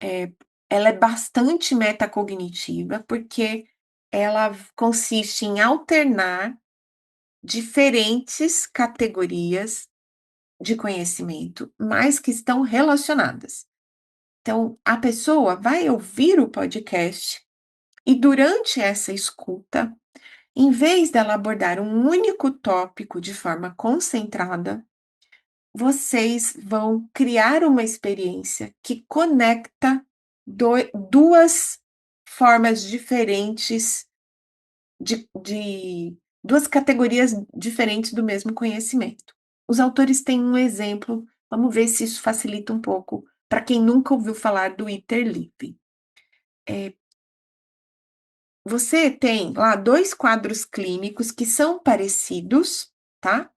eh, ela é bastante metacognitiva, porque ela consiste em alternar diferentes categorias de conhecimento, mas que estão relacionadas. Então, a pessoa vai ouvir o podcast e, durante essa escuta, em vez dela abordar um único tópico de forma concentrada, vocês vão criar uma experiência que conecta 2 formas diferentes de 2 categorias diferentes do mesmo conhecimento. Os autores têm um exemplo, vamos ver se isso facilita um pouco para quem nunca ouviu falar do interleaving. Você tem lá 2 quadros clínicos que são parecidos, tá?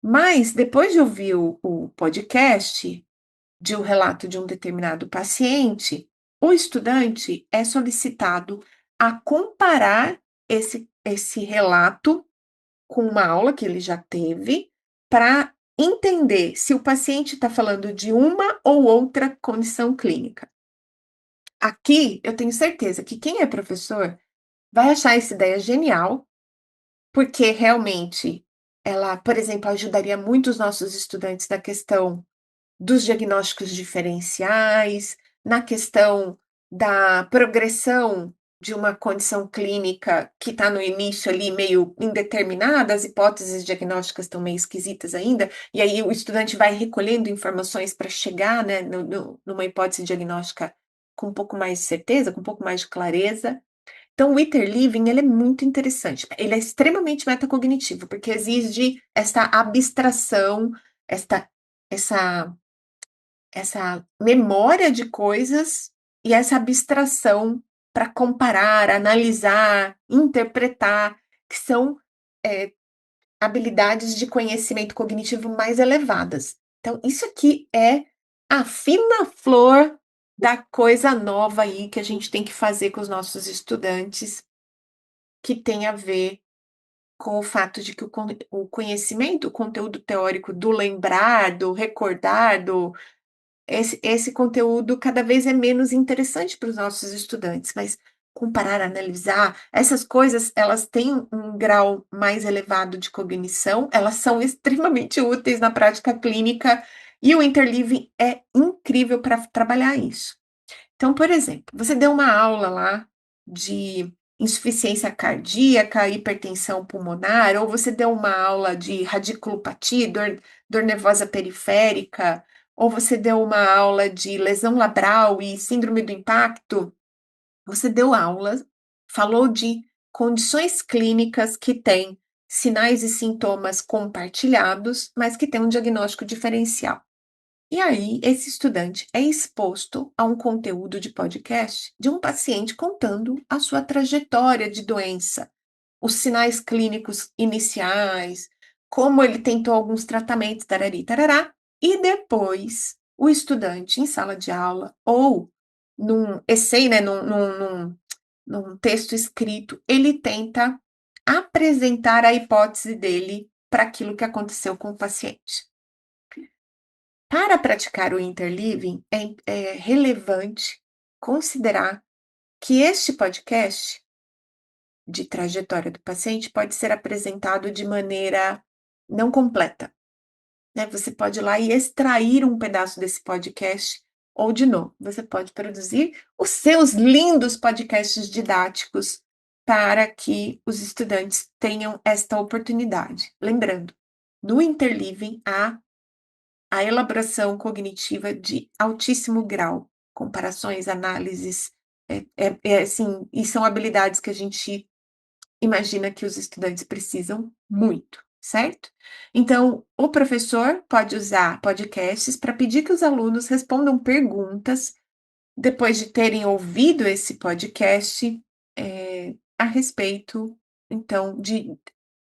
Mas depois de ouvir o podcast de um relato de um determinado paciente, o estudante é solicitado a comparar esse relato com uma aula que ele já teve, para entender se o paciente está falando de uma ou outra condição clínica. Aqui, eu tenho certeza que quem é professor vai achar essa ideia genial, porque realmente ela, por exemplo, ajudaria muito os nossos estudantes na questão dos diagnósticos diferenciais, na questão da progressão de uma condição clínica que está no início ali meio indeterminada, as hipóteses diagnósticas estão meio esquisitas ainda, e aí o estudante vai recolhendo informações para chegar, né, numa hipótese diagnóstica com um pouco mais de certeza, com um pouco mais de clareza. Então, o interleaving, ele é muito interessante. Ele é extremamente metacognitivo, porque exige essa abstração, esta, essa essa memória de coisas e essa abstração para comparar, analisar, interpretar, que são habilidades de conhecimento cognitivo mais elevadas. Então, isso aqui é a fina flor da coisa nova aí que a gente tem que fazer com os nossos estudantes, que tem a ver com o fato de que o conhecimento, o conteúdo teórico do lembrar, do recordar, esse conteúdo cada vez é menos interessante para os nossos estudantes, mas comparar, analisar, essas coisas, elas têm um grau mais elevado de cognição, elas são extremamente úteis na prática clínica, e o Interliving é incrível para trabalhar isso. Então, por exemplo, você deu uma aula lá de insuficiência cardíaca, hipertensão pulmonar, ou você deu uma aula de radiculopatia, dor nervosa periférica, ou você deu uma aula de lesão labral e síndrome do impacto. Você deu aula, falou de condições clínicas que têm sinais e sintomas compartilhados, mas que têm um diagnóstico diferencial. E aí, esse estudante é exposto a um conteúdo de podcast de um paciente contando a sua trajetória de doença, os sinais clínicos iniciais, como ele tentou alguns tratamentos, tarari, tarará, e depois o estudante em sala de aula ou num essay, né, num texto escrito, ele tenta apresentar a hipótese dele para aquilo que aconteceu com o paciente. Para praticar o interliving, é relevante considerar que este podcast de trajetória do paciente pode ser apresentado de maneira não completa, né? Você pode ir lá e extrair um pedaço desse podcast, ou de novo, você pode produzir os seus lindos podcasts didáticos para que os estudantes tenham esta oportunidade. Lembrando, no interliving há a elaboração cognitiva de altíssimo grau, comparações, análises, assim, e são habilidades que a gente imagina que os estudantes precisam muito, certo? Então, o professor pode usar podcasts para pedir que os alunos respondam perguntas depois de terem ouvido esse podcast, a respeito, então, de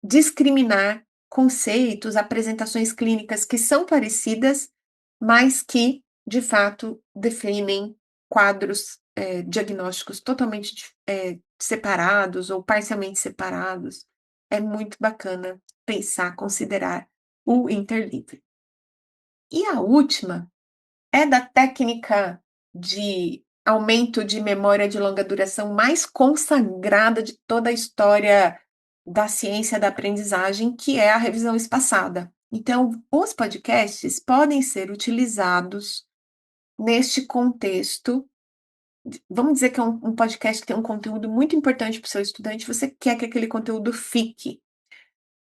discriminar conceitos, apresentações clínicas que são parecidas, mas que, de fato, definem quadros, diagnósticos totalmente separados ou parcialmente separados. É muito bacana pensar, considerar o interlivre. E a última é da técnica de aumento de memória de longa duração mais consagrada de toda a história da ciência da aprendizagem, que é a revisão espaçada. Então, os podcasts podem ser utilizados neste contexto. Vamos dizer que é um podcast que tem um conteúdo muito importante para o seu estudante, você quer que aquele conteúdo fique.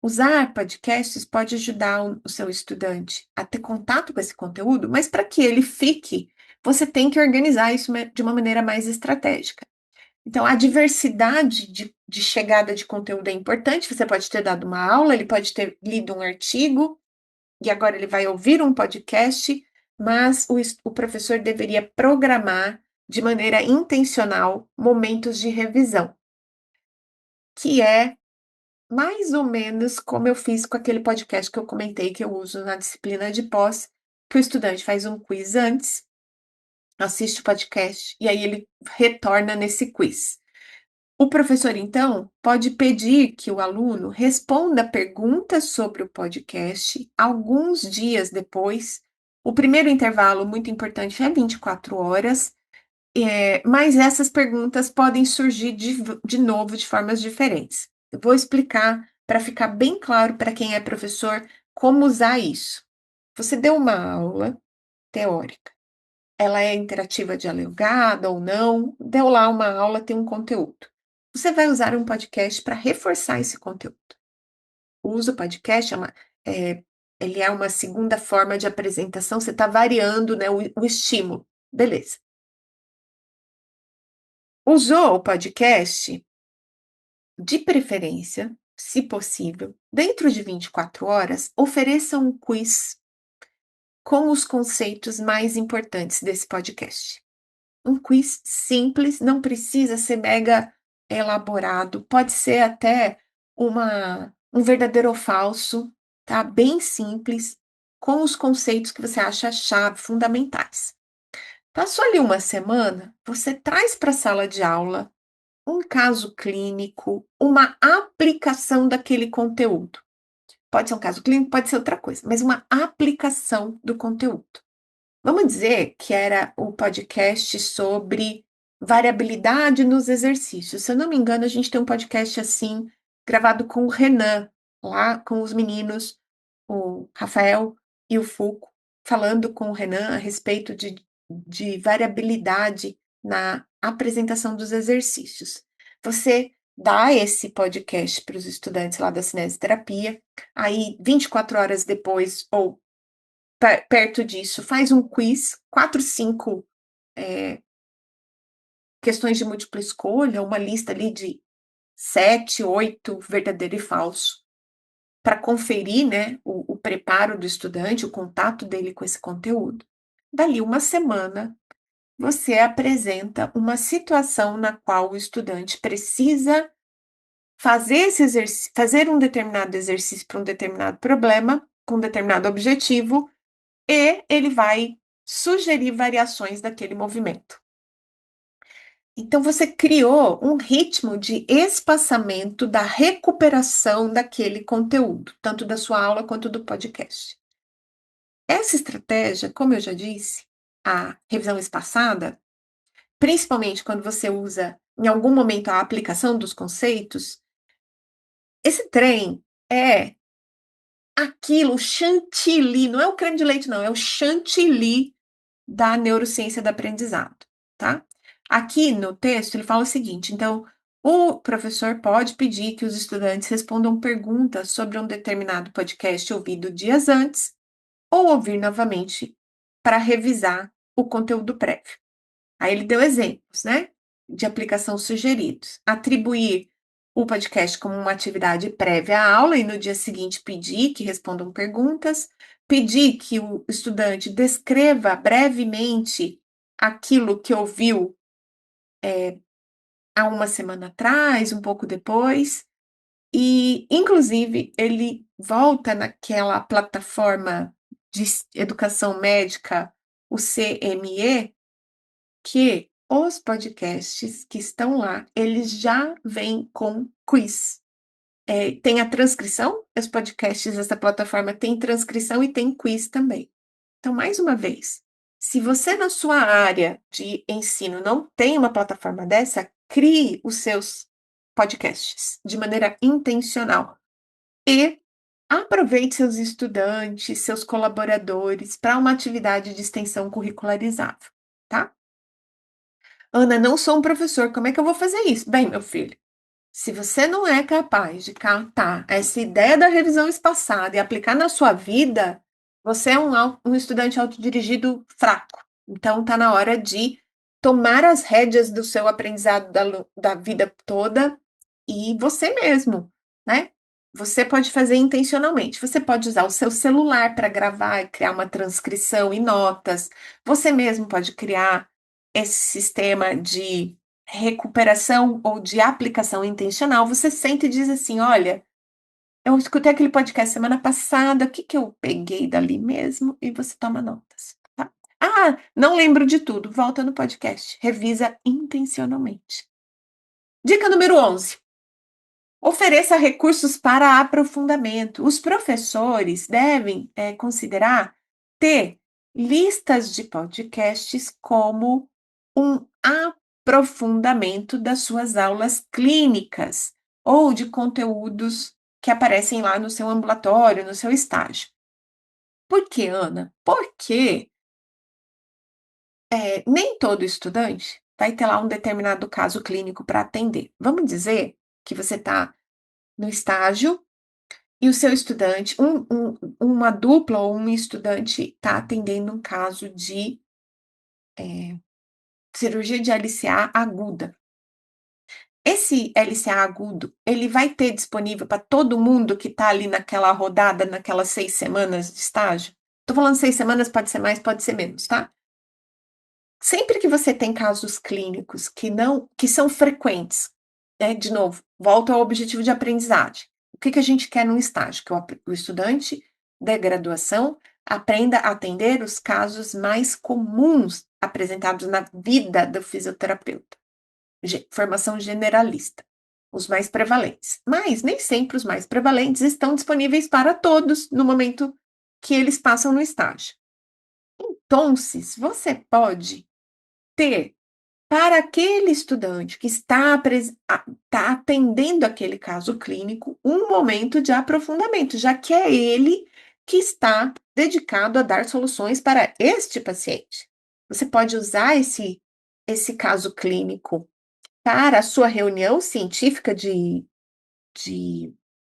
Usar podcasts pode ajudar o seu estudante a ter contato com esse conteúdo, mas para que ele fique, você tem que organizar isso de uma maneira mais estratégica. Então, a diversidade de chegada de conteúdo é importante. Você pode ter dado uma aula, ele pode ter lido um artigo, e agora ele vai ouvir um podcast, mas o professor deveria programar de maneira intencional momentos de revisão, que é mais ou menos como eu fiz com aquele podcast que eu comentei que eu uso na disciplina de pós, que o estudante faz um quiz antes, assiste o podcast e aí ele retorna nesse quiz. O professor, então, pode pedir que o aluno responda perguntas sobre o podcast alguns dias depois. O primeiro intervalo, muito importante, é 24 horas, mas essas perguntas podem surgir de novo de formas diferentes. Eu vou explicar para ficar bem claro para quem é professor como usar isso. Você deu uma aula teórica, ela é interativa dialogada ou não, deu lá uma aula, tem um conteúdo. Você vai usar um podcast para reforçar esse conteúdo. O uso do podcast ele é uma segunda forma de apresentação, você está variando, né, o estímulo. Beleza. Usou o podcast, de preferência, se possível, dentro de 24 horas, ofereça um quiz com os conceitos mais importantes desse podcast. Um quiz simples, não precisa ser mega elaborado, pode ser até uma um verdadeiro ou falso, tá? Bem simples, com os conceitos que você acha chave, fundamentais. Passou ali uma semana, você traz para a sala de aula um caso clínico, uma aplicação daquele conteúdo. Pode ser um caso clínico, pode ser outra coisa, mas uma aplicação do conteúdo. Vamos dizer que era o podcast sobre variabilidade nos exercícios. Se eu não me engano, a gente tem um podcast assim, gravado com o Renan, lá com os meninos, o Rafael e o Fulco, falando com o Renan a respeito de variabilidade na apresentação dos exercícios. Você dá esse podcast para os estudantes lá da cinesioterapia, aí 24 horas depois, ou perto disso, faz um quiz, 4, 5 questões de múltipla escolha, uma lista ali de 7, 8 verdadeiro e falso, para conferir, né, o preparo do estudante, o contato dele com esse conteúdo. Dali uma semana, você apresenta uma situação na qual o estudante precisa fazer um determinado exercício para um determinado problema, com um determinado objetivo, e ele vai sugerir variações daquele movimento. Então, você criou um ritmo de espaçamento da recuperação daquele conteúdo, tanto da sua aula quanto do podcast. Essa estratégia, como eu já disse, a revisão espaçada, principalmente quando você usa em algum momento a aplicação dos conceitos, esse trem é aquilo, o chantilly, não é o creme de leite, não, é o chantilly da neurociência do aprendizado, tá? Aqui no texto ele fala o seguinte: então, o professor pode pedir que os estudantes respondam perguntas sobre um determinado podcast ouvido dias antes ou ouvir novamente para revisar o conteúdo prévio. Aí ele deu exemplos, né, de aplicação sugeridos. Atribuir o podcast como uma atividade prévia à aula e no dia seguinte pedir que respondam perguntas, pedir que o estudante descreva brevemente aquilo que ouviu há uma semana atrás, um pouco depois, e inclusive ele volta naquela plataforma de educação médica, o CME, que os podcasts que estão lá, eles já vêm com quiz. Tem a transcrição, os podcasts dessa plataforma tem transcrição e tem quiz também. Então, mais uma vez, se você na sua área de ensino não tem uma plataforma dessa, crie os seus podcasts de maneira intencional e aproveite seus estudantes, seus colaboradores para uma atividade de extensão curricularizável, tá? Ana, não sou um professor, como é que eu vou fazer isso? Bem, meu filho, se você não é capaz de captar essa ideia da revisão espaçada e aplicar na sua vida, você é um estudante autodirigido fraco. Então, está na hora de tomar as rédeas do seu aprendizado da vida toda e você mesmo, né? Você pode fazer intencionalmente. Você pode usar o seu celular para gravar e criar uma transcrição e notas. Você mesmo pode criar esse sistema de recuperação ou de aplicação intencional. Você sente e diz assim: olha, eu escutei aquele podcast semana passada, o que que eu peguei dali mesmo? E você toma notas, tá? Ah, não lembro de tudo. Volta no podcast, revisa intencionalmente. Dica número 11. Ofereça recursos para aprofundamento. Os professores devem considerar ter listas de podcasts como um aprofundamento das suas aulas clínicas ou de conteúdos que aparecem lá no seu ambulatório, no seu estágio. Por quê, Ana? Porque nem todo estudante vai ter lá um determinado caso clínico para atender. Vamos dizer que você está no estágio e o seu estudante, uma dupla ou um estudante está atendendo um caso de cirurgia de LCA aguda. Esse LCA agudo, ele vai ter disponível para todo mundo que está ali naquela rodada, naquelas 6 semanas de estágio? Estou falando 6 semanas, pode ser mais, pode ser menos, tá? Sempre que você tem casos clínicos que são frequentes, né? De novo, volto ao objetivo de aprendizagem. que a gente quer num estágio? Que o estudante da graduação aprenda a atender os casos mais comuns apresentados na vida do fisioterapeuta. Formação generalista, os mais prevalentes. Mas nem sempre os mais prevalentes estão disponíveis para todos no momento que eles passam no estágio. Então, você pode ter, para aquele estudante que está atendendo aquele caso clínico, um momento de aprofundamento, já que é ele que está dedicado a dar soluções para este paciente. Você pode usar esse caso clínico para a sua reunião científica de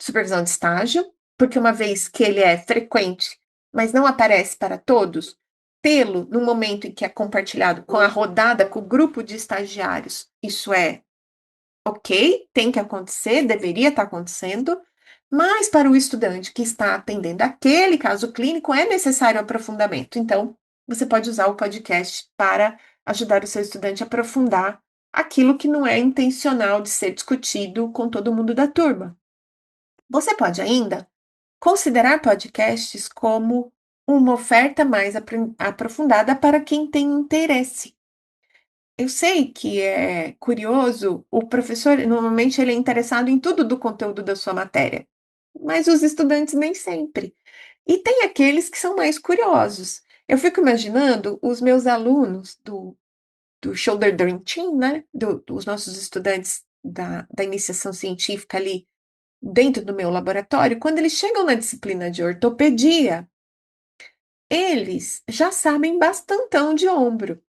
supervisão de estágio, porque uma vez que ele é frequente, mas não aparece para todos, tê-lo no momento em que é compartilhado com a rodada, com o grupo de estagiários, isso é ok, tem que acontecer, deveria estar acontecendo, mas para o estudante que está atendendo aquele caso clínico é necessário aprofundamento. Então, você pode usar o podcast para ajudar o seu estudante a aprofundar aquilo que não é intencional de ser discutido com todo mundo da turma. Você pode ainda considerar podcasts como uma oferta mais aprofundada para quem tem interesse. Eu sei que é curioso, o professor normalmente ele é interessado em tudo do conteúdo da sua matéria, mas os estudantes nem sempre. E tem aqueles que são mais curiosos. Eu fico imaginando os meus alunos do Shoulder Dream Team, né? Dos nossos estudantes da iniciação científica ali dentro do meu laboratório, quando eles chegam na disciplina de ortopedia, eles já sabem bastantão de ombro.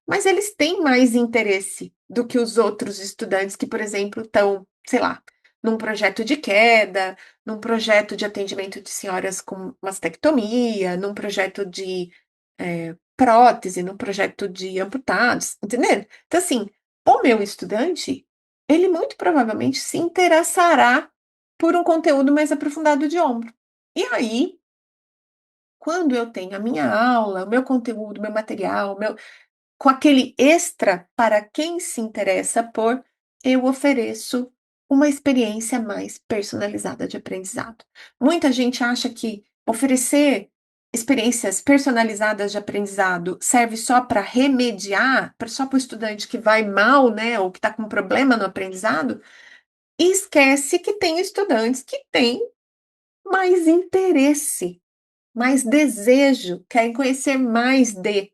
Mas eles têm mais interesse do que os outros estudantes que, por exemplo, estão, sei lá, num projeto de queda, num projeto de atendimento de senhoras com mastectomia, num projeto de prótese, num projeto de amputados, entendeu? Então, assim, o meu estudante, ele muito provavelmente se interessará por um conteúdo mais aprofundado de ombro. E aí, quando eu tenho a minha aula, o meu conteúdo, o meu material, com aquele extra para quem se interessa por, eu ofereço uma experiência mais personalizada de aprendizado. Muita gente acha que oferecer experiências personalizadas de aprendizado serve só para remediar, só para o estudante que vai mal, né, ou que está com problema no aprendizado, e esquece que tem estudantes que têm mais interesse, mais desejo, querem conhecer mais de.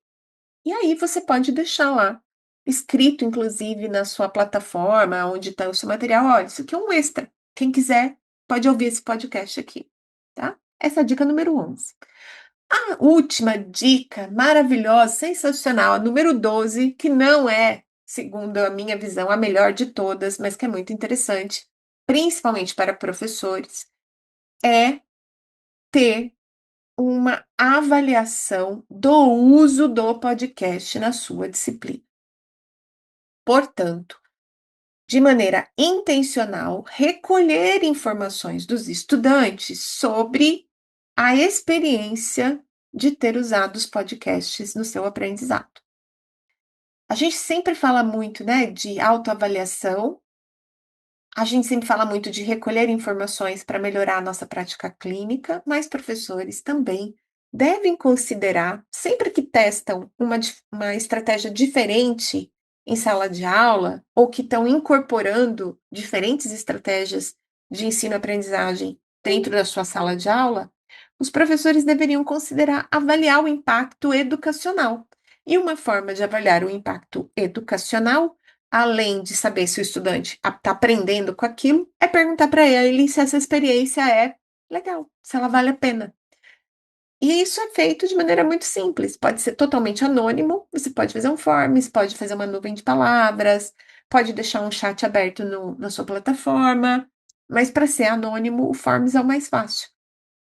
E aí você pode deixar lá, escrito inclusive na sua plataforma, onde está o seu material, olha, isso aqui é um extra. Quem quiser pode ouvir esse podcast aqui, tá? Essa é a dica número 11. A última dica maravilhosa, sensacional, a número 12, que não é, segundo a minha visão, a melhor de todas, mas que é muito interessante, principalmente para professores, é ter uma avaliação do uso do podcast na sua disciplina. Portanto, de maneira intencional, recolher informações dos estudantes sobre a experiência de ter usado os podcasts no seu aprendizado. A gente sempre fala muito, né, de autoavaliação. A gente sempre fala muito de recolher informações para melhorar a nossa prática clínica, mas professores também devem considerar, sempre que testam uma estratégia diferente em sala de aula, ou que estão incorporando diferentes estratégias de ensino-aprendizagem dentro da sua sala de aula, os professores deveriam considerar avaliar o impacto educacional. E uma forma de avaliar o impacto educacional, além de saber se o estudante está aprendendo com aquilo, é perguntar para ele se essa experiência é legal, se ela vale a pena. E isso é feito de maneira muito simples. Pode ser totalmente anônimo, você pode fazer um forms, pode fazer uma nuvem de palavras, pode deixar um chat aberto na sua plataforma, mas para ser anônimo, o forms é o mais fácil.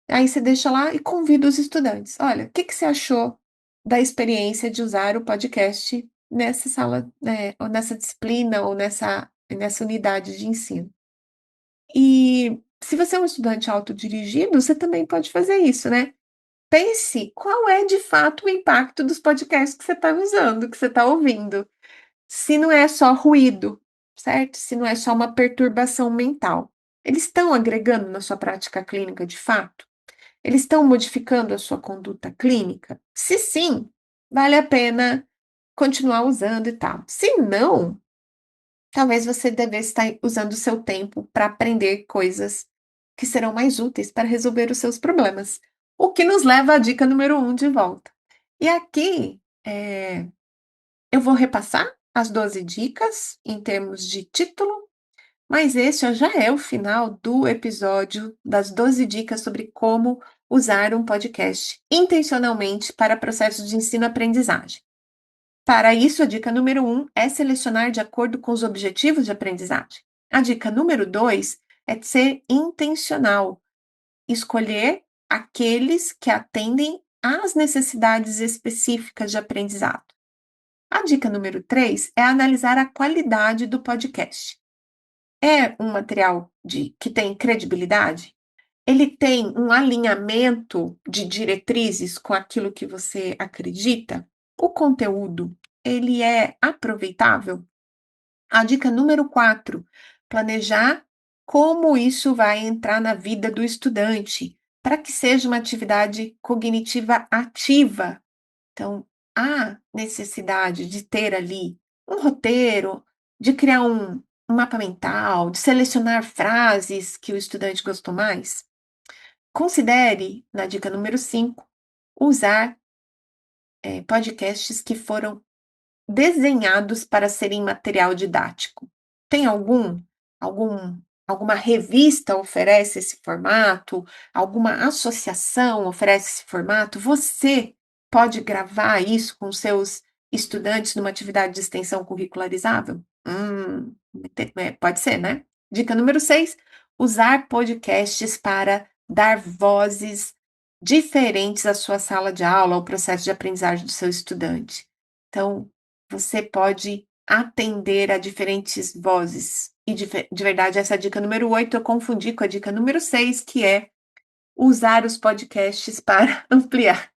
Aí você deixa lá e convida os estudantes. Olha, o que que você achou da experiência de usar o podcast nessa sala, ou nessa disciplina, ou nessa unidade de ensino? E se você é um estudante autodirigido, você também pode fazer isso, né? Pense qual é de fato o impacto dos podcasts que você está usando, que você está ouvindo. Se não é só ruído, certo? Se não é só uma perturbação mental. Eles estão agregando na sua prática clínica de fato? Eles estão modificando a sua conduta clínica? Se sim, vale a pena continuar usando e tal. Se não, talvez você devesse estar usando o seu tempo para aprender coisas que serão mais úteis para resolver os seus problemas. O que nos leva à dica número 1 de volta. E aqui, eu vou repassar as 12 dicas em termos de título, mas esse já é o final do episódio das 12 dicas sobre como usar um podcast intencionalmente para processos de ensino-aprendizagem. Para isso, a dica número 1 é selecionar de acordo com os objetivos de aprendizagem. A dica número 2 é ser intencional, escolher aqueles que atendem às necessidades específicas de aprendizado. A dica número 3 é analisar a qualidade do podcast. É um material que tem credibilidade? Ele tem um alinhamento de diretrizes com aquilo que você acredita? O conteúdo, ele é aproveitável? A dica número 4, planejar como isso vai entrar na vida do estudante, para que seja uma atividade cognitiva ativa. Então, há necessidade de ter ali um roteiro, de criar um mapa mental, de selecionar frases que o estudante gostou mais? Considere, na dica número 5, usar, podcasts que foram desenhados para serem material didático. Tem algum alguma revista oferece esse formato? Alguma associação oferece esse formato? Você pode gravar isso com seus estudantes numa atividade de extensão curricularizável? Pode ser, né? Dica número 6: usar podcasts para dar vozes diferentes à sua sala de aula, ao processo de aprendizagem do seu estudante. Então, você pode atender a diferentes vozes. E de verdade, essa dica número 8 eu confundi com a dica número 6, que é usar os podcasts para ampliar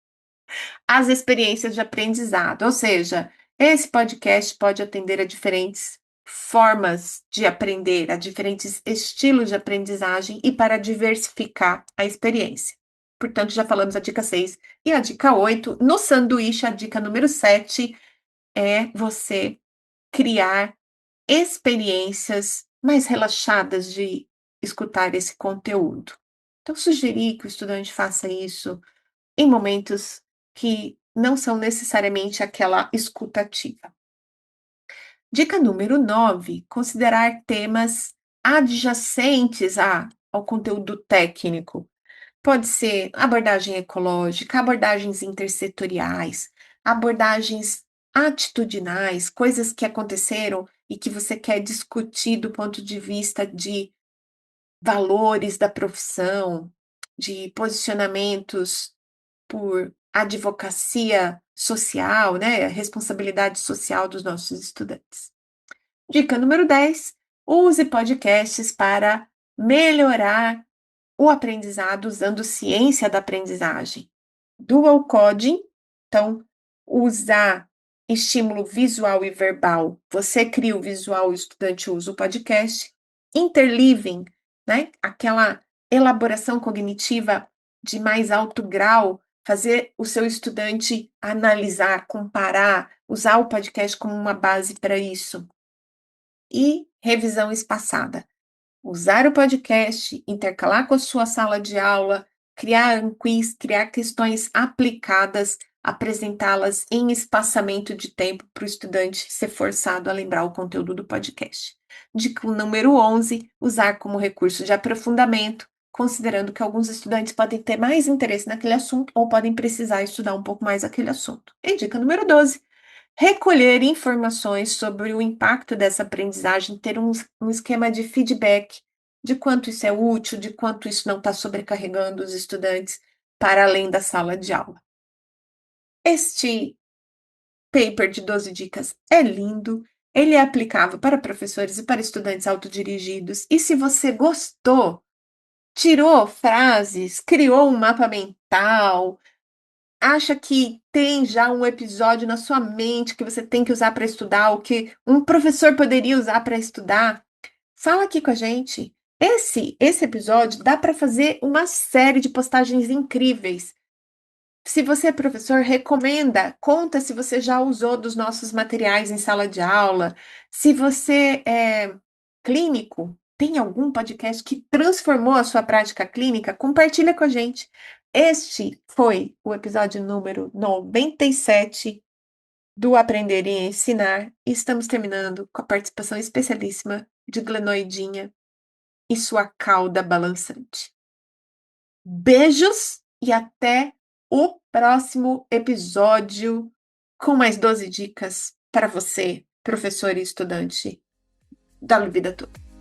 as experiências de aprendizado. Ou seja, esse podcast pode atender a diferentes formas de aprender, a diferentes estilos de aprendizagem e para diversificar a experiência. Portanto, já falamos a dica 6 e a dica 8. No sanduíche, a dica número 7 é você criar experiências mais relaxadas de escutar esse conteúdo. Então, sugerir que o estudante faça isso em momentos que não são necessariamente aquela escuta ativa. Dica número 9: considerar temas adjacentes ao conteúdo técnico. Pode ser abordagem ecológica, abordagens intersetoriais, abordagens atitudinais, coisas que aconteceram e que você quer discutir do ponto de vista de valores da profissão, de posicionamentos por advocacia social, né, responsabilidade social dos nossos estudantes. Dica número 10: use podcasts para melhorar o aprendizado usando ciência da aprendizagem. Dual coding, então, usar estímulo visual e verbal. Você cria o visual, o estudante usa o podcast. Interleaving, né? Aquela elaboração cognitiva de mais alto grau, fazer o seu estudante analisar, comparar, usar o podcast como uma base para isso. E revisão espaçada. Usar o podcast, intercalar com a sua sala de aula, criar um quiz, criar questões aplicadas, apresentá-las em espaçamento de tempo para o estudante ser forçado a lembrar o conteúdo do podcast. Dica número 11: usar como recurso de aprofundamento, considerando que alguns estudantes podem ter mais interesse naquele assunto ou podem precisar estudar um pouco mais aquele assunto. E dica número 12: recolher informações sobre o impacto dessa aprendizagem, ter um esquema de feedback de quanto isso é útil, de quanto isso não está sobrecarregando os estudantes para além da sala de aula. Este paper de 12 dicas é lindo, ele é aplicável para professores e para estudantes autodirigidos, e se você gostou, tirou frases, criou um mapa mental, acha que tem já um episódio na sua mente que você tem que usar para estudar, ou que um professor poderia usar para estudar, fala aqui com a gente. Esse episódio dá para fazer uma série de postagens incríveis. Se você é professor, recomenda, conta se você já usou dos nossos materiais em sala de aula. Se você é clínico, tem algum podcast que transformou a sua prática clínica? Compartilha com a gente. Este foi o episódio número 97 do Aprender e Ensinar. E estamos terminando com a participação especialíssima de Glenoidinha e sua cauda balançante. Beijos e até o próximo episódio com mais 12 dicas para você, professor e estudante da vida toda.